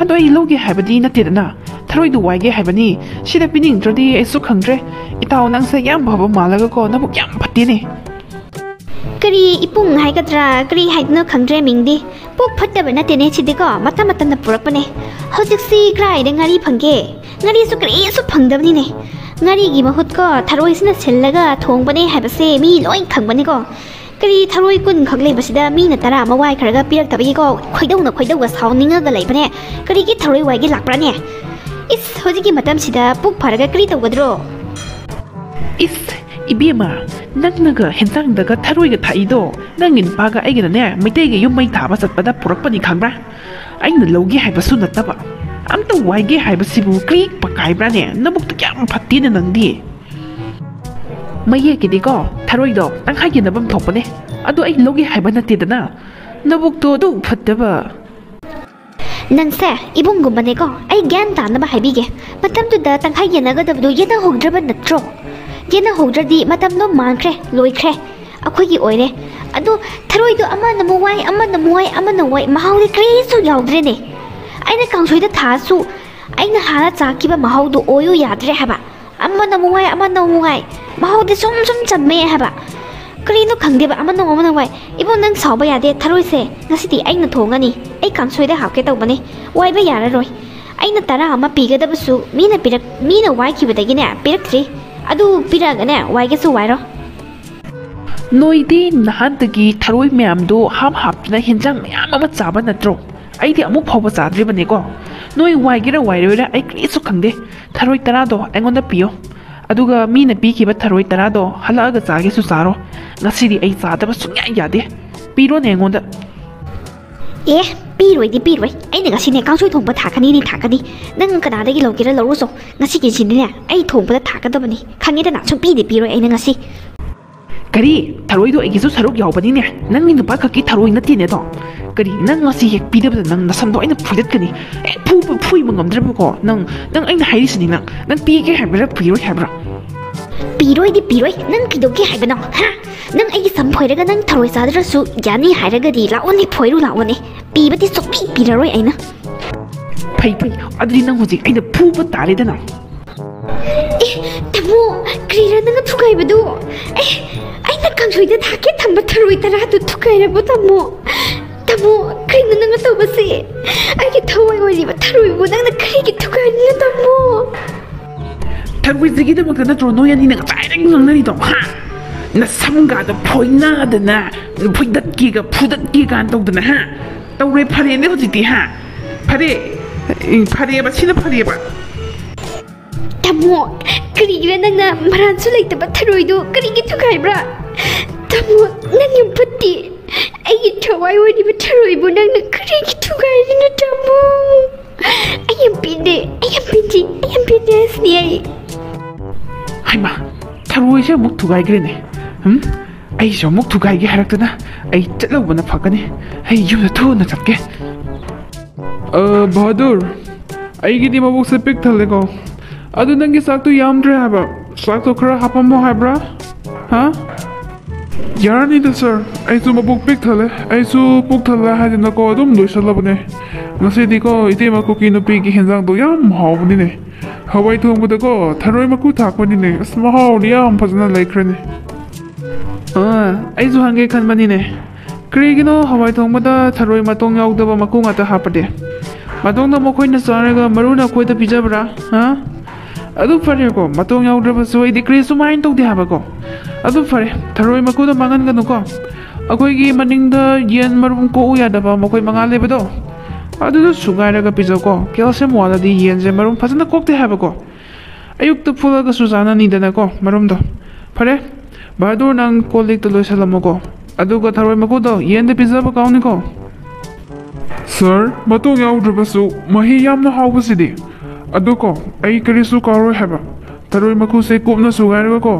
ꯑꯗꯣ ꯑꯩ ꯂꯧꯒꯦ ꯍꯥꯏꯕꯗꯤ ꯅꯠꯇꯦꯗꯅ ꯊꯔꯣꯏꯗꯨ ꯋꯥꯏꯒꯦ ꯍꯥꯏꯕꯅꯤ ꯁꯤꯗ ꯄꯤꯅꯤꯡꯗ꯭ꯔꯗꯤ ꯑꯩꯁꯨ ꯈꯪꯗ꯭ꯔꯦ ꯏꯇꯥꯎ ꯅꯪꯁꯦ ꯌꯥꯝ ꯐꯕ ꯃꯥꯜꯂꯒꯀꯣ ꯅꯕꯨꯛ ꯌꯥꯝ ꯐꯠꯇꯦꯅꯦ ꯀꯔꯤ ꯏꯄꯨꯡ ꯍꯥꯏꯒꯗ꯭ꯔꯥ ꯀꯔꯤ ꯍꯥꯏꯗꯅꯣ ꯈꯪꯗ꯭ꯔꯦ ꯃꯤꯡꯗꯤ ꯄꯨꯛ ꯐꯠꯇꯕ ꯅꯠꯇꯦꯅꯦ ꯁꯤꯗꯤꯀꯣ ꯃꯇꯝꯅ ꯄꯨꯔꯛꯄꯅꯦ ꯍꯧꯖꯤꯛꯁꯤ ꯀꯔꯥꯏꯗ ꯉꯥꯔꯤ ꯐꯪꯒꯦ ꯉꯥꯔꯤꯁꯨ ꯀꯔꯤꯁꯨ ꯐꯪꯗꯕꯅꯤꯅꯦ ꯉꯥꯔꯤꯒꯤ ꯃꯍꯨꯠꯀꯣ ꯊꯔꯣꯏꯁꯤꯅ ꯁꯤꯜꯂꯒ ꯊꯣꯡꯕꯅꯦ ꯍꯥꯏꯕꯁꯦ ꯃꯤ ꯂꯣꯏ ꯈꯪꯕꯅꯤꯀꯣ ꯀꯔꯤ ꯊꯔꯣꯏ 10 ꯈꯛ ꯂꯩꯕꯁꯤꯗ ꯃꯤꯅ 10 ꯋꯥꯏꯈ꯭ꯔꯒ ꯄꯤꯔꯛꯇꯕꯒꯤꯀꯣ ꯈꯣꯏꯗꯧꯒ ꯁꯥꯎꯅꯤꯡꯉꯒ ꯂꯩꯕꯅꯦ ꯀꯔꯤꯒꯤ ꯊꯔꯣꯏ ꯋꯥꯏꯒꯦ ꯂꯥꯛꯄ꯭ꯔꯥꯅꯦ ꯏꯁ ꯍꯧꯖꯤꯛꯀꯤ ꯃꯇꯝꯁꯤꯗ ꯄꯨꯛ ꯐꯔꯒ ꯀꯔꯤ ꯇꯧꯒꯗ꯭ꯔꯣ ꯏꯁ ꯏꯕꯦꯝꯃ ꯅꯪꯅꯒ ꯍꯦꯟꯖꯥꯡꯗꯒ ꯊꯔꯣꯏꯒ ꯊꯥꯛꯏꯗꯣ ꯅꯪꯒꯤ ꯅꯨꯄꯥꯒ ꯑꯩꯒꯅꯅꯦ ꯃꯩꯇꯩꯒꯤ ꯌꯨꯝ ꯃꯩ ꯊꯥꯕ ꯆꯠꯄꯗ ꯄꯨꯔꯛꯄꯅꯤ ꯈꯪꯕ꯭ꯔꯥ ꯑꯩꯅ ꯂꯧꯒꯦ ꯍꯥꯏꯕꯁꯨ ꯅꯠꯇꯕ ꯑꯝꯇ ꯋꯥꯏꯒꯦ ꯍꯥꯏꯕꯁꯤꯕꯨ ꯀꯔꯤ ꯄꯀꯥꯏꯕ꯭ꯔꯥꯅꯦ ꯅꯕꯨꯛꯇꯨ ꯌꯥꯝ ꯐꯠꯇꯦꯅꯦ ꯅꯪꯗꯤ ꯃꯌꯦꯛꯀꯤꯗꯤꯀꯣ ꯊꯔꯣꯏꯗꯣ ꯇꯪꯈꯥꯏ ꯌꯦꯟꯅꯐꯝ ꯊꯣꯛꯄꯅꯦ ꯑꯗꯣ ꯑꯩ ꯂꯧꯒꯦ ꯍꯥꯏꯕ ꯅꯠꯇꯦꯗꯅ ꯅꯕꯨꯛꯇꯣ ꯑꯗꯨ ꯐꯠꯇꯕ ꯅꯪꯁꯦ ꯏꯕꯨꯡꯒꯨꯝꯕꯅꯦꯀꯣ ꯑꯩ ꯒ꯭ꯌꯥꯟ ꯇꯥꯅꯕ ꯍꯥꯏꯕꯤꯒꯦ ꯃꯇꯝꯗꯨꯗ ꯇꯪꯈꯥꯏ ꯌꯦꯟꯅꯒꯗꯕꯗꯨ ꯌꯦꯟꯅꯍꯧꯗ꯭ꯔꯕ ꯅꯠꯇ꯭ꯔꯣ ꯌꯦꯟꯅꯍꯧꯗ꯭ꯔꯗꯤ ꯃꯇꯝꯗꯣ ꯃꯥꯡꯈ꯭ꯔꯦ ꯂꯣꯏꯈ꯭ꯔꯦ ꯑꯩꯈꯣꯏꯒꯤ ꯑꯣꯏꯔꯦ ꯑꯗꯣ ꯊꯔꯣꯏꯗꯣ ꯑꯃꯅ ꯑꯃꯨꯛ ꯋꯥꯏ ꯑꯃꯅ ꯋꯥꯏ ꯃꯍꯥꯎꯗꯤ ꯀꯔꯤꯁꯨ ꯌꯥꯎꯗ꯭ꯔꯦꯅꯦ ꯑꯩꯅ ꯀꯥꯡꯁꯣꯏꯗ ꯊꯥꯛꯑꯁꯨ ꯑꯩꯅ ꯍꯥꯟꯅ ꯆꯥꯈꯤꯕ ꯃꯍꯥꯎꯗꯣ ꯑꯣꯏꯌꯨ ꯌꯥꯗ꯭ꯔꯦ ꯍꯥꯏꯕ ꯑꯃꯅ ꯑꯃꯨꯛ ꯋꯥꯏ ꯃꯍꯥꯎꯗꯤ ꯁꯨꯝ ꯆꯝꯃꯦ ꯍꯥꯏꯕ ꯀꯔꯤꯅꯣ ꯈꯪꯗꯦꯕ ꯑꯃꯅ ꯋꯥꯏ ꯏꯕꯣ ꯅꯪ ꯁꯥꯎꯕ ꯌꯥꯗꯦ ꯊꯔꯣꯏꯁꯦ ꯉꯁꯤꯗꯤ ꯑꯩꯅ ꯊꯣꯡꯒꯅꯤ ꯑꯩ ꯀꯥꯡꯁꯣꯏꯗ ꯍꯥꯞꯀꯦ ꯇꯧꯕꯅꯦ ꯋꯥꯏꯕ ꯌꯥꯔꯔꯣꯏ ꯑꯩꯅ 10 ꯑꯃ ꯄꯤꯒꯗꯕꯁꯨ ꯃꯤꯅ ꯋꯥꯏꯈꯤꯕꯗꯒꯤꯅꯦ ꯄꯤꯔꯛꯇ꯭ꯔꯤ ꯑꯗꯨ ꯄꯤꯔꯛꯑꯒꯅꯦ ꯋꯥꯏꯒꯦꯁꯨ ꯋꯥꯏꯔꯣ ꯅꯣꯏꯗꯤ ꯅꯍꯥꯟꯗꯒꯤ ꯊꯔꯣꯏ ꯃꯌꯥꯝꯗꯣ ꯍꯥꯞꯇꯨꯅ ꯍꯦꯟꯖꯥꯡ ꯃꯌꯥꯝ ꯑꯃ ꯆꯥꯕ ꯅꯠꯇ꯭ꯔꯣ ꯑꯩꯗꯤ ꯑꯃꯨꯛ ꯐꯥꯎꯕ ꯆꯥꯗ꯭ꯔꯤꯕꯅꯦꯀꯣ ꯅꯣꯏ ꯋꯥꯏꯒꯦꯔꯥ ꯋꯥꯏꯔꯣꯏꯔꯥ ꯑꯩ ꯀꯔꯤꯁꯨ ꯈꯪꯗꯦ ꯊꯔꯣꯏ 10ꯗꯣ ꯑꯩꯉꯣꯟꯗ ꯄꯤꯌꯣ ꯑꯗꯨꯒ ꯃꯤꯅ ꯄꯤꯈꯤꯕ ꯊꯔꯣꯏ 10ꯗꯣ ꯍꯜꯂꯛꯑꯒ ꯆꯥꯒꯦꯁꯨ ꯆꯥꯔꯣ ꯉꯁꯤꯗꯤ ꯑꯩ ꯆꯥꯗꯕ ꯁꯨꯡꯌꯥ ꯌꯥꯗꯦ ꯄꯤꯔꯣꯅꯦ ꯑꯩꯉꯣꯟꯗ ꯑꯦ ꯄꯤꯔꯣꯏ ꯑꯩꯅ ꯉꯁꯤꯅꯦ ꯀꯥꯡꯁꯣꯏ ꯊꯣꯡꯕ ꯊꯥꯛꯀꯅꯤ ꯅꯪ ꯀꯅꯥꯗꯒꯤ ꯂꯧꯒꯦꯔꯥ ꯂꯧꯔꯨꯆꯣ ꯉꯁꯤꯒꯤꯁꯤꯗꯤꯅꯦ ꯑꯩ ꯊꯣꯡꯕꯗ ꯊꯥꯛꯀꯗꯕꯅꯤ ꯈꯪꯉꯦꯗꯅ ꯁꯨꯡꯄꯤꯗꯤ ꯄꯤꯔꯣꯏ ꯑꯩꯅ ꯉꯁꯤ ꯀꯔꯤ ꯊꯔꯣꯏꯗꯣ ꯑꯩꯒꯤꯁꯨ ꯁꯔꯨꯛ ꯌꯥꯎꯕꯅꯤꯅꯦ ꯅꯪꯒꯤ ꯅꯨꯄꯥ ꯈꯛꯀꯤ ꯊꯔꯣꯏ ꯅꯠꯇꯦꯅꯦꯗꯣ ꯀꯔꯤ ꯅꯪ ꯉꯁꯤ ꯍꯦꯛ ꯄꯤꯗꯕꯗ ꯅꯪ ꯅꯁꯝꯗꯣ ꯑꯩꯅ ꯐꯨꯏꯗꯠꯀꯅꯤ ꯍꯦꯛ ꯐꯨꯏꯕ ꯉꯝꯗ꯭ꯔꯕꯀꯣ ꯅꯪ ꯑꯩꯅ ꯍꯥꯏꯔꯤꯁꯤꯅꯤ ꯅꯪ ꯄꯤꯒꯦ ꯍꯥꯏꯕ꯭ꯔꯥ ꯄꯤꯔꯣꯏ ꯍꯥꯏꯕ꯭ꯔꯥ ꯄꯤꯔꯣꯏ ꯅꯪ ꯀꯩꯗꯧꯒꯦ ꯍꯥꯏꯕꯅꯣ ꯍꯥ ꯅꯪ ꯑꯩꯒꯤ ꯁꯝ ꯐꯣꯏꯔꯒ ꯅꯪ ꯊꯔꯣꯏ ꯆꯥꯗ꯭ꯔꯁꯨ ꯌꯥꯅꯤ ꯍꯥꯏꯔꯒꯗꯤ ꯂꯥꯛꯑꯣꯅꯦ ꯐꯣꯏꯔꯨ ꯂꯥꯛꯑꯣꯅꯦ ꯄꯤꯕꯗꯤ ꯁꯨꯡꯄꯤ ꯄꯤꯔꯔꯣꯏ ꯑꯩꯅ ꯐꯩ ꯑꯗꯨꯗꯤ ꯅꯪ ꯍꯧꯖꯤक ꯑꯩꯅ ꯐꯨꯕ ꯇꯥꯔꯦꯗꯅ ꯑꯦ ꯇꯥꯃꯣ ꯀꯔꯤꯔ ꯅꯪꯅ ꯊꯨꯒꯥꯏꯕꯗꯨ ꯑꯩꯅ ꯀꯥꯡꯁꯣꯏꯗ ꯊꯥꯛꯀꯦ ꯊꯝꯕ ꯊꯔꯣꯏ 10ꯗꯨ ꯊꯨꯒꯥꯏꯔꯕꯣ ꯇꯥꯃꯣ ꯀꯔꯤꯅꯣ ꯅꯪꯅ ꯇꯧꯕꯁꯦ ꯑꯩꯒꯤ ꯊꯋꯥꯏ ꯑꯣꯏꯔꯤꯕ ꯊꯔꯣꯏꯕꯨ ꯅꯪꯅ ꯀꯔꯤꯒꯤ ꯊꯨꯒꯥꯏꯔꯤꯅꯣ ꯇꯥꯃꯣ ꯊꯔꯣꯏꯁꯤꯒꯤꯗꯃꯛꯇ ꯅꯠꯇ꯭ꯔꯣ ꯅꯣꯏ ꯑꯅꯤꯅ ꯉꯁꯥꯏꯗꯒꯤ ꯉꯥꯡꯅꯔꯤꯗꯣ ꯍꯥ ꯅꯁꯝꯒꯥꯗꯣ ꯐꯣꯏꯅꯗꯅ ꯐꯣꯏꯗꯠꯀꯦꯒ ꯐꯨꯗꯠꯀꯦꯒ ꯇꯧꯗꯅ ꯍꯥ ꯇꯧꯔꯦ ꯐꯔꯦꯅꯦ ꯍꯧꯖꯤꯛꯇꯤ ꯍꯥ ꯐꯔꯦꯕ ꯁꯤꯅ ꯐꯔꯦꯕ ꯇꯥꯃꯣ ꯀꯔꯤꯒꯤꯔ ꯅꯪꯅ ꯃꯔꯥꯟꯁꯨ ꯂꯩꯇꯕ ꯊꯔꯣꯏꯗꯣ ꯀꯔꯤꯒꯤ ꯊꯨꯒꯥꯏꯕ꯭ꯔꯥ ꯇꯥꯃꯣ ꯅꯪ ꯌꯥꯝ ꯐꯠꯇꯦ ꯑꯩꯒꯤ ꯊꯋꯥꯏ ꯑꯣꯏꯔꯤꯕ ꯊꯔꯣꯏꯕꯨ ꯅꯪꯅ ꯀꯔꯤꯒꯤ ꯊꯨꯒꯥꯏꯔꯤꯅꯣ ꯇꯥꯃꯣ ꯑꯩ ꯌꯥꯝ ꯄꯦꯟꯗꯦ ꯑꯁꯤꯅꯤ ꯑꯩ ꯍꯩꯃꯥ ꯊꯔꯣꯏꯁꯦ ꯑꯃꯨꯛ ꯊꯨꯒꯥꯏꯈ꯭ꯔꯦꯅꯦ ꯑꯩꯁꯨ ꯑꯃꯨꯛ ꯊꯨꯒꯥꯏꯒꯦ ꯍꯥꯏꯔꯛꯇꯅ ꯑꯩ ꯆꯠꯂꯧꯕꯅ ꯐꯒꯅꯤ ꯑꯩ ꯌꯨꯝꯗ ꯊꯨꯅ ꯆꯠꯀꯦ ꯕꯍꯥꯗꯨꯔ ꯑꯩꯒꯤꯗꯤ ꯃꯕꯨꯛꯁꯦ ꯄꯤꯛ ꯊꯜꯂꯦꯀꯣ ꯑꯗꯨ ꯅꯪꯒꯤ ꯆꯥꯛꯇꯣ ꯌꯥꯝꯗ꯭ꯔꯦ ꯍꯥꯏꯕ ꯆꯥꯛꯇꯣ ꯈꯔ ꯍꯥꯞꯄꯝꯃꯣ ꯍꯥꯏꯕ꯭ꯔꯥ ꯍꯥ ꯌꯥꯔꯅꯤꯗ ꯁꯥꯔ ꯑꯩꯁꯨ ꯃꯕꯨꯛ ꯄꯤꯛ ꯊꯜꯂꯦ ꯑꯩꯁꯨ ꯄꯨꯛ ꯊꯜꯂꯦ ꯍꯥꯏꯗꯅꯀꯣ ꯑꯗꯨꯝ ꯂꯣꯏꯁꯜꯂꯕꯅꯦ ꯉꯁꯤꯗꯤꯀꯣ ꯏꯇꯩꯃ ꯀꯨꯀꯤ ꯅꯨꯄꯤꯒꯤ ꯍꯦꯟꯖꯥꯡꯗꯣ ꯌꯥꯝ ꯍꯥꯎꯕꯅꯤꯅꯦ ꯍꯋꯥꯏ ꯊꯣꯡꯕꯗꯀꯣ ꯊꯔꯣꯏ ꯃꯀꯨ ꯊꯥꯛꯄꯅꯤꯅꯦ ꯑꯁ ꯃꯍꯥꯎꯗꯤ ꯌꯥꯝ ꯐꯖꯅ ꯂꯩꯈ꯭ꯔꯦꯅꯦ ꯑꯩꯁꯨ ꯍꯪꯒꯦ ꯈꯟꯕꯅꯤꯅꯦ ꯀꯔꯤꯒꯤꯅꯣ ꯍꯋꯥꯏ ꯊꯣꯡꯕꯗ ꯊꯔꯣꯏ ꯃꯇꯣꯡ ꯌꯥꯎꯗꯕ ꯃꯀꯨ ꯉꯥꯛꯇ ꯍꯥꯞꯄꯗꯤ ꯃꯇꯣꯡꯗꯣ ꯃꯈꯣꯏꯅ ꯆꯥꯔꯒ ꯃꯔꯨꯅ ꯑꯩꯈꯣꯏꯗ ꯄꯤꯖꯕ꯭ꯔꯥ ꯍꯥ ꯑꯗꯨ ꯐꯔꯦꯀꯣ ꯃꯇꯣꯡ ꯌꯥꯎꯗ꯭ꯔꯕꯁꯨ ꯑꯩꯗꯤ ꯀꯔꯤꯁꯨꯃꯥꯏꯅ ꯇꯧꯗꯦ ꯍꯥꯏꯕꯀꯣ ꯑꯗꯨ ꯐꯔꯦ ꯊꯔꯣꯏ ꯃꯀꯨꯗꯣ ꯃꯥꯡꯍꯟꯒꯅꯨꯀꯣ ꯑꯩꯈꯣꯏꯒꯤ ꯃꯅꯤꯡꯗ ꯌꯦꯟ ꯃꯔꯨꯝ ꯀꯣꯛꯎ ꯌꯥꯗꯕ ꯃꯈꯣꯏ 5 ꯂꯩꯕꯗꯣ ꯑꯗꯨꯗ ꯁꯨꯒꯥꯏꯔꯒ ꯄꯤꯖꯧꯀꯣ ꯀꯦꯜꯁꯤꯌꯝ ꯋꯥꯠꯂꯗꯤ ꯌꯦꯟꯁꯦ ꯃꯔꯨꯝ ꯐꯖꯅ ꯀꯣꯛꯇꯦ ꯍꯥꯏꯕꯀꯣ ꯑꯌꯨꯛꯇ ꯐꯨꯠꯂꯒꯁꯨ ꯆꯥꯅꯅꯤꯗꯅꯀꯣ ꯃꯔꯨꯝꯗꯣ ꯐꯔꯦ ꯕꯍꯥꯗꯨꯔ ꯅꯪ ꯀꯣꯜ ꯂꯤꯛꯇꯣ ꯂꯣꯏꯁꯜꯂꯝꯃꯣꯀꯣ ꯑꯗꯨꯒ ꯊꯔꯣꯏ ꯃꯀꯨꯗꯣ ꯌꯦꯟꯗ ꯄꯤꯖꯕ ꯀꯥꯎꯅꯤꯀꯣ ꯁꯥꯔ ꯃꯇꯣꯡ ꯌꯥꯎꯗ꯭ꯔꯕꯁꯨ ꯃꯍꯤ ꯌꯥꯝꯅ ꯍꯥꯎꯕꯁꯤꯗꯤ ꯑꯗꯨꯀꯣ ꯑꯩ ꯀꯔꯤꯁꯨ ꯀꯥꯎꯔꯣꯏ ꯍꯥꯏꯕ ꯊꯔꯣꯏ ꯃꯀꯨꯁꯦ ꯀꯨꯞꯅ ꯁꯨꯒꯥꯏꯔꯒꯀꯣ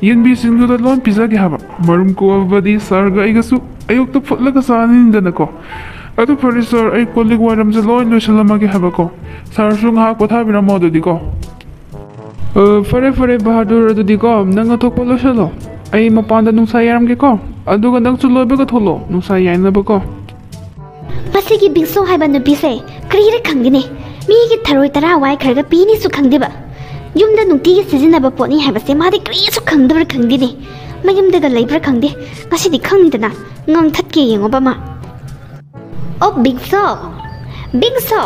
ꯌꯦꯟꯕꯤꯁꯤꯡꯗꯨꯗ ꯂꯣꯏ ꯄꯤꯖꯒꯦ ꯍꯥꯏꯕ ꯃꯔꯨꯝ ꯀꯣꯛꯑꯕꯗꯤ ꯁꯥꯔꯒ ꯑꯩꯒꯁꯨ ꯑꯌꯨꯛꯇ ꯐꯨꯠꯂꯒ ꯆꯥꯅꯤꯡꯗꯅꯀꯣ ꯑꯗꯨ ꯐꯔꯦ ꯁꯥꯔ ꯑꯩ ꯀꯣꯜ ꯂꯤꯛ ꯋꯥꯏꯔꯝꯁꯦ ꯂꯣꯏ ꯂꯣꯏꯁꯜꯂꯝꯃꯒꯦ ꯍꯥꯏꯕꯀꯣ ꯁꯥꯔꯁꯨ ꯉꯥꯏꯍꯥꯛ ꯄꯣꯊꯥꯕꯤꯔꯝꯃꯣ ꯑꯗꯨꯗꯤꯀꯣ ꯐꯔꯦ ꯕꯍꯥꯗꯨꯔ ꯑꯗꯨꯗꯤꯀꯣ ꯅꯪ ꯑꯇꯣꯞꯄ ꯂꯣꯏꯁꯜꯂꯣ ꯑꯩ ꯃꯄꯥꯟꯗ ꯅꯨꯡꯁꯥ ꯌꯥꯏꯔꯝꯒꯦꯀꯣ ꯑꯗꯨꯒ ꯅꯪꯁꯨ ꯂꯣꯏꯕꯒ ꯊꯣꯛꯂꯣ ꯅꯨꯡꯁꯥ ꯌꯥꯏꯅꯕꯀꯣ ꯃꯁꯤꯒꯤ ꯕꯤꯡꯁꯣ ꯍꯥꯏꯕ ꯅꯨꯄꯤꯁꯦ ꯀꯔꯤꯔ ꯈꯪꯗꯦꯅꯦ ꯃꯤꯒꯤ ꯊꯔꯣꯏ 10 ꯋꯥꯏꯈ꯭ꯔꯒ ꯄꯤꯅꯤꯁꯨ ꯈꯪꯗꯦꯕ ꯌꯨꯝꯗ ꯅꯨꯡꯇꯤꯒꯤ ꯁꯤꯖꯤꯟꯅꯕ ꯄꯣꯠꯅꯤ ꯍꯥꯏꯕꯁꯦ ꯃꯥꯗꯤ ꯀꯔꯤꯁꯨ ꯈꯪꯗꯕ꯭ꯔꯥ ꯈꯪꯗꯦꯅꯦ ꯃꯌꯨꯝꯗꯒ ꯂꯩꯕ꯭ꯔꯥ ꯈꯪꯗꯦ ꯉꯁꯤꯗꯤ ꯈꯪꯗꯅ ꯉꯥꯡꯊꯠꯀꯦ ꯌꯦꯡꯉꯣꯕ ꯃꯥ ꯑꯣ ꯕꯤꯡꯁꯣ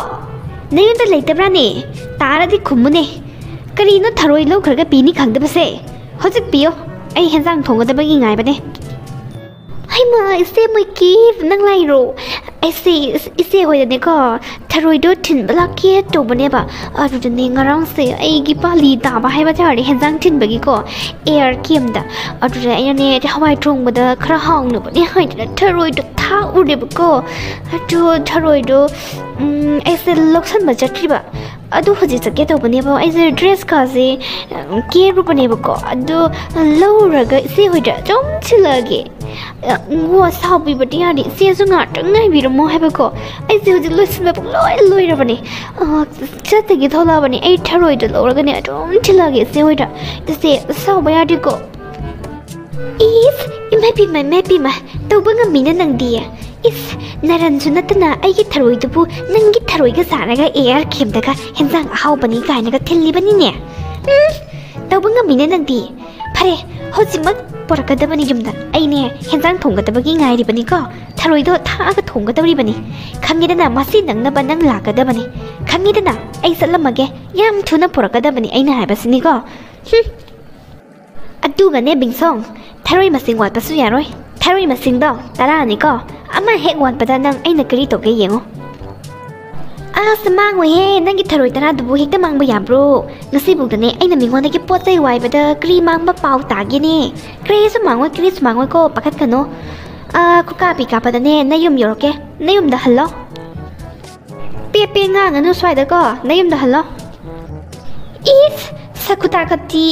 ꯅꯌꯨꯝꯗ ꯂꯩꯇꯕ꯭ꯔꯥꯅꯦ ꯇꯥꯔꯗꯤ ꯈꯨꯝꯃꯨꯅꯦ ꯀꯔꯤꯅꯣ ꯊꯔꯣꯏ ꯂꯧꯈ꯭ꯔꯒ ꯄꯤꯅꯤ ꯈꯪꯗꯕꯁꯦ ꯍꯧꯖꯤꯛ ꯄꯤꯌꯣ ꯑꯩ ꯍꯦꯟꯖꯥꯡ ꯊꯣꯡꯒꯗꯕꯒꯤ ꯉꯥꯏꯕꯅꯦ ꯍꯩꯃꯥ ꯏꯆꯦ ꯃꯣꯏꯀꯤ ꯅꯪ ꯂꯩꯔꯣ ꯏꯆꯦ ꯍꯣꯏꯗꯅꯦꯀꯣ ꯊꯔꯣꯏꯗꯣ ꯊꯤꯟꯕ ꯂꯥꯛꯀꯦ ꯇꯧꯕꯅꯦꯕ ꯑꯗꯨꯗꯅꯦ ꯉꯔꯥꯡꯁꯦ ꯑꯩꯒꯤ ꯄꯥꯂꯤ ꯇꯥꯕ ꯍꯥꯏꯕ ꯇꯥꯔꯦ ꯍꯦꯟꯖꯥꯡ ꯊꯤꯟꯕꯒꯤꯀꯣ ꯑꯦꯌꯥꯔ ꯀꯦꯝꯗ ꯑꯗꯨꯗ ꯑꯩꯅꯅꯦ ꯍꯋꯥꯏ ꯊꯣꯡꯕꯗ ꯈꯔ ꯍꯥꯎꯅꯕꯅꯦ ꯍꯥꯏꯗꯅ ꯊꯔꯣꯏꯗꯣ ꯊꯥꯛꯎꯔꯦꯕꯀꯣ ꯑꯗꯨ ꯊꯔꯣꯏꯗꯣ ꯑꯩꯁꯦ ꯂꯧꯁꯟꯕ ꯆꯠꯇ꯭ꯔꯤꯕ ꯑꯗꯨ ꯍꯧꯖꯤꯛ ꯆꯠꯀꯦ ꯇꯧꯕꯅꯦꯕ ꯑꯩꯁꯦ ꯗ꯭ꯔꯦꯁꯀꯥꯁꯦ ꯀꯦꯔꯨꯕꯅꯦꯕꯀꯣ ꯑꯗꯨ ꯂꯧꯔꯒ ꯏꯆꯦ ꯍꯣꯏꯗ ꯑꯗꯨꯝ ꯊꯤꯜꯂꯛꯑꯒꯦ ꯁꯥꯎꯕꯤꯕꯗꯤ ꯌꯥꯗꯦ ꯏꯆꯦꯁꯨ ꯉꯥꯛꯇꯪ ꯉꯥꯏꯕꯤꯔꯝꯃꯣ ꯍꯥꯏꯕꯀꯣ ꯑꯩꯁꯦ ꯍꯧꯖꯤꯛ ꯂꯣꯏꯁꯤꯟꯕ ꯂꯣꯏꯔꯕꯅꯦ ꯆꯠꯇꯒꯤ ꯊꯣꯛꯂꯛꯑꯕꯅꯦ ꯑꯩ ꯊꯔꯣꯏꯗꯣ ꯂꯧꯔꯒꯅꯦ ꯑꯗꯨꯝ ꯊꯤꯜꯂꯛꯑꯒꯦ ꯏꯆꯦ ꯍꯣꯏꯗ ꯏꯆꯦ ꯁꯥꯎꯕ ꯌꯥꯗꯦꯀꯣ ꯏꯁ ꯏꯃꯥꯏ ꯇꯧꯕ ꯉꯝꯃꯤꯅ ꯅꯪꯗꯤ ꯏꯁ ꯅꯔꯟꯁꯨ ꯅꯠꯇꯅ ꯑꯩꯒꯤ ꯊꯔꯣꯏꯗꯨꯕꯨ ꯅꯪꯒꯤ ꯊꯔꯣꯏꯒ ꯆꯥꯔꯒ ꯑꯦꯌꯥꯔ ꯀꯦꯝꯗꯒ ꯍꯦꯟꯖꯥꯡ ꯑꯍꯥꯎꯕꯅꯤ ꯀꯥꯏꯅꯒ ꯊꯤꯜꯂꯤꯕꯅꯤꯅꯦ ꯇꯧꯕ ꯉꯝꯃꯤꯅ ꯅꯪꯗꯤ ꯐꯔꯦ ꯍꯧꯖꯤꯛꯃꯛ ꯄꯣꯔꯛꯀꯗꯕꯅꯤ ꯌꯨꯝꯗ ꯑꯩꯅꯦ ꯍꯦꯟꯖꯥꯡ ꯊꯣꯡꯒꯗꯕꯒꯤ ꯉꯥꯏꯔꯤꯕꯅꯤꯀꯣ ꯊꯔꯣꯏꯗꯣ ꯊꯥꯛꯑꯒ ꯊꯣꯡꯒꯗꯧꯔꯤꯕꯅꯤ ꯈꯪꯉꯤꯗꯅ ꯃꯁꯤ ꯅꯪꯅꯕ ꯅꯪ ꯂꯥꯛꯀꯗꯕꯅꯤ ꯈꯪꯉꯤꯗꯅ ꯑꯩ ꯆꯠꯂꯝꯃꯒꯦ ꯌꯥꯝ ꯊꯨꯅ ꯄꯣꯔꯛꯀꯗꯕꯅꯤ ꯑꯩꯅ ꯍꯥꯏꯕꯁꯤꯅꯤꯀോ ꯑꯗꯨꯒꯅꯦ ꯕꯤꯡꯁꯣꯡ ꯊꯔꯣꯏ ꯃꯁꯤꯡ ꯋꯥꯠꯄꯁꯨ ꯌꯥꯔꯣꯏ ꯊꯔꯣꯏ ꯃꯁꯤꯡꯗꯣ 10ꯅꯤꯀꯣ ꯑꯃ ꯍꯦꯛ ꯋꯥꯠꯄꯗ ꯅꯪ ꯑꯩꯅ ꯀꯔꯤ ꯇꯧꯒꯦ ꯌꯦꯡꯉꯣ ꯑꯁ ꯃꯥꯡꯉꯣꯏꯍꯦ ꯅꯪꯒꯤ ꯊꯔꯣꯏ 10ꯗꯨꯕꯨ ꯍꯦꯛꯇ ꯃꯥꯡꯕ ꯌꯥꯕ꯭ꯔꯣ ꯉꯁꯤꯕꯨꯛꯇꯅꯦ ꯑꯩꯅ ꯃꯤꯉꯣꯟꯗꯒꯤ ꯄꯣꯠ ꯆꯩ ꯋꯥꯏꯕꯗ ꯀꯔꯤ ꯃꯥꯡꯕ ꯄꯥꯎ ꯇꯥꯒꯦꯅꯦ ꯀꯔꯤꯁꯨ ꯃꯥꯡꯉꯣꯏꯀꯣ ꯄꯥꯈꯠꯀꯅꯣ ꯈꯨꯀꯥꯄꯤ ꯀꯥꯞꯄꯗꯅꯦ ꯅꯌꯨꯝ ꯌꯧꯔꯛꯀꯦ ꯅꯌꯨꯝꯗ ꯍꯜꯂꯣ ꯄꯦ ꯉꯥꯡꯒꯅꯨ ꯁ꯭ꯋꯥꯏꯗꯀꯣ ꯅꯌꯨꯝꯗ ꯍꯜꯂꯣ ꯏꯁ ꯁꯈꯨꯇꯥꯀꯞꯇꯤ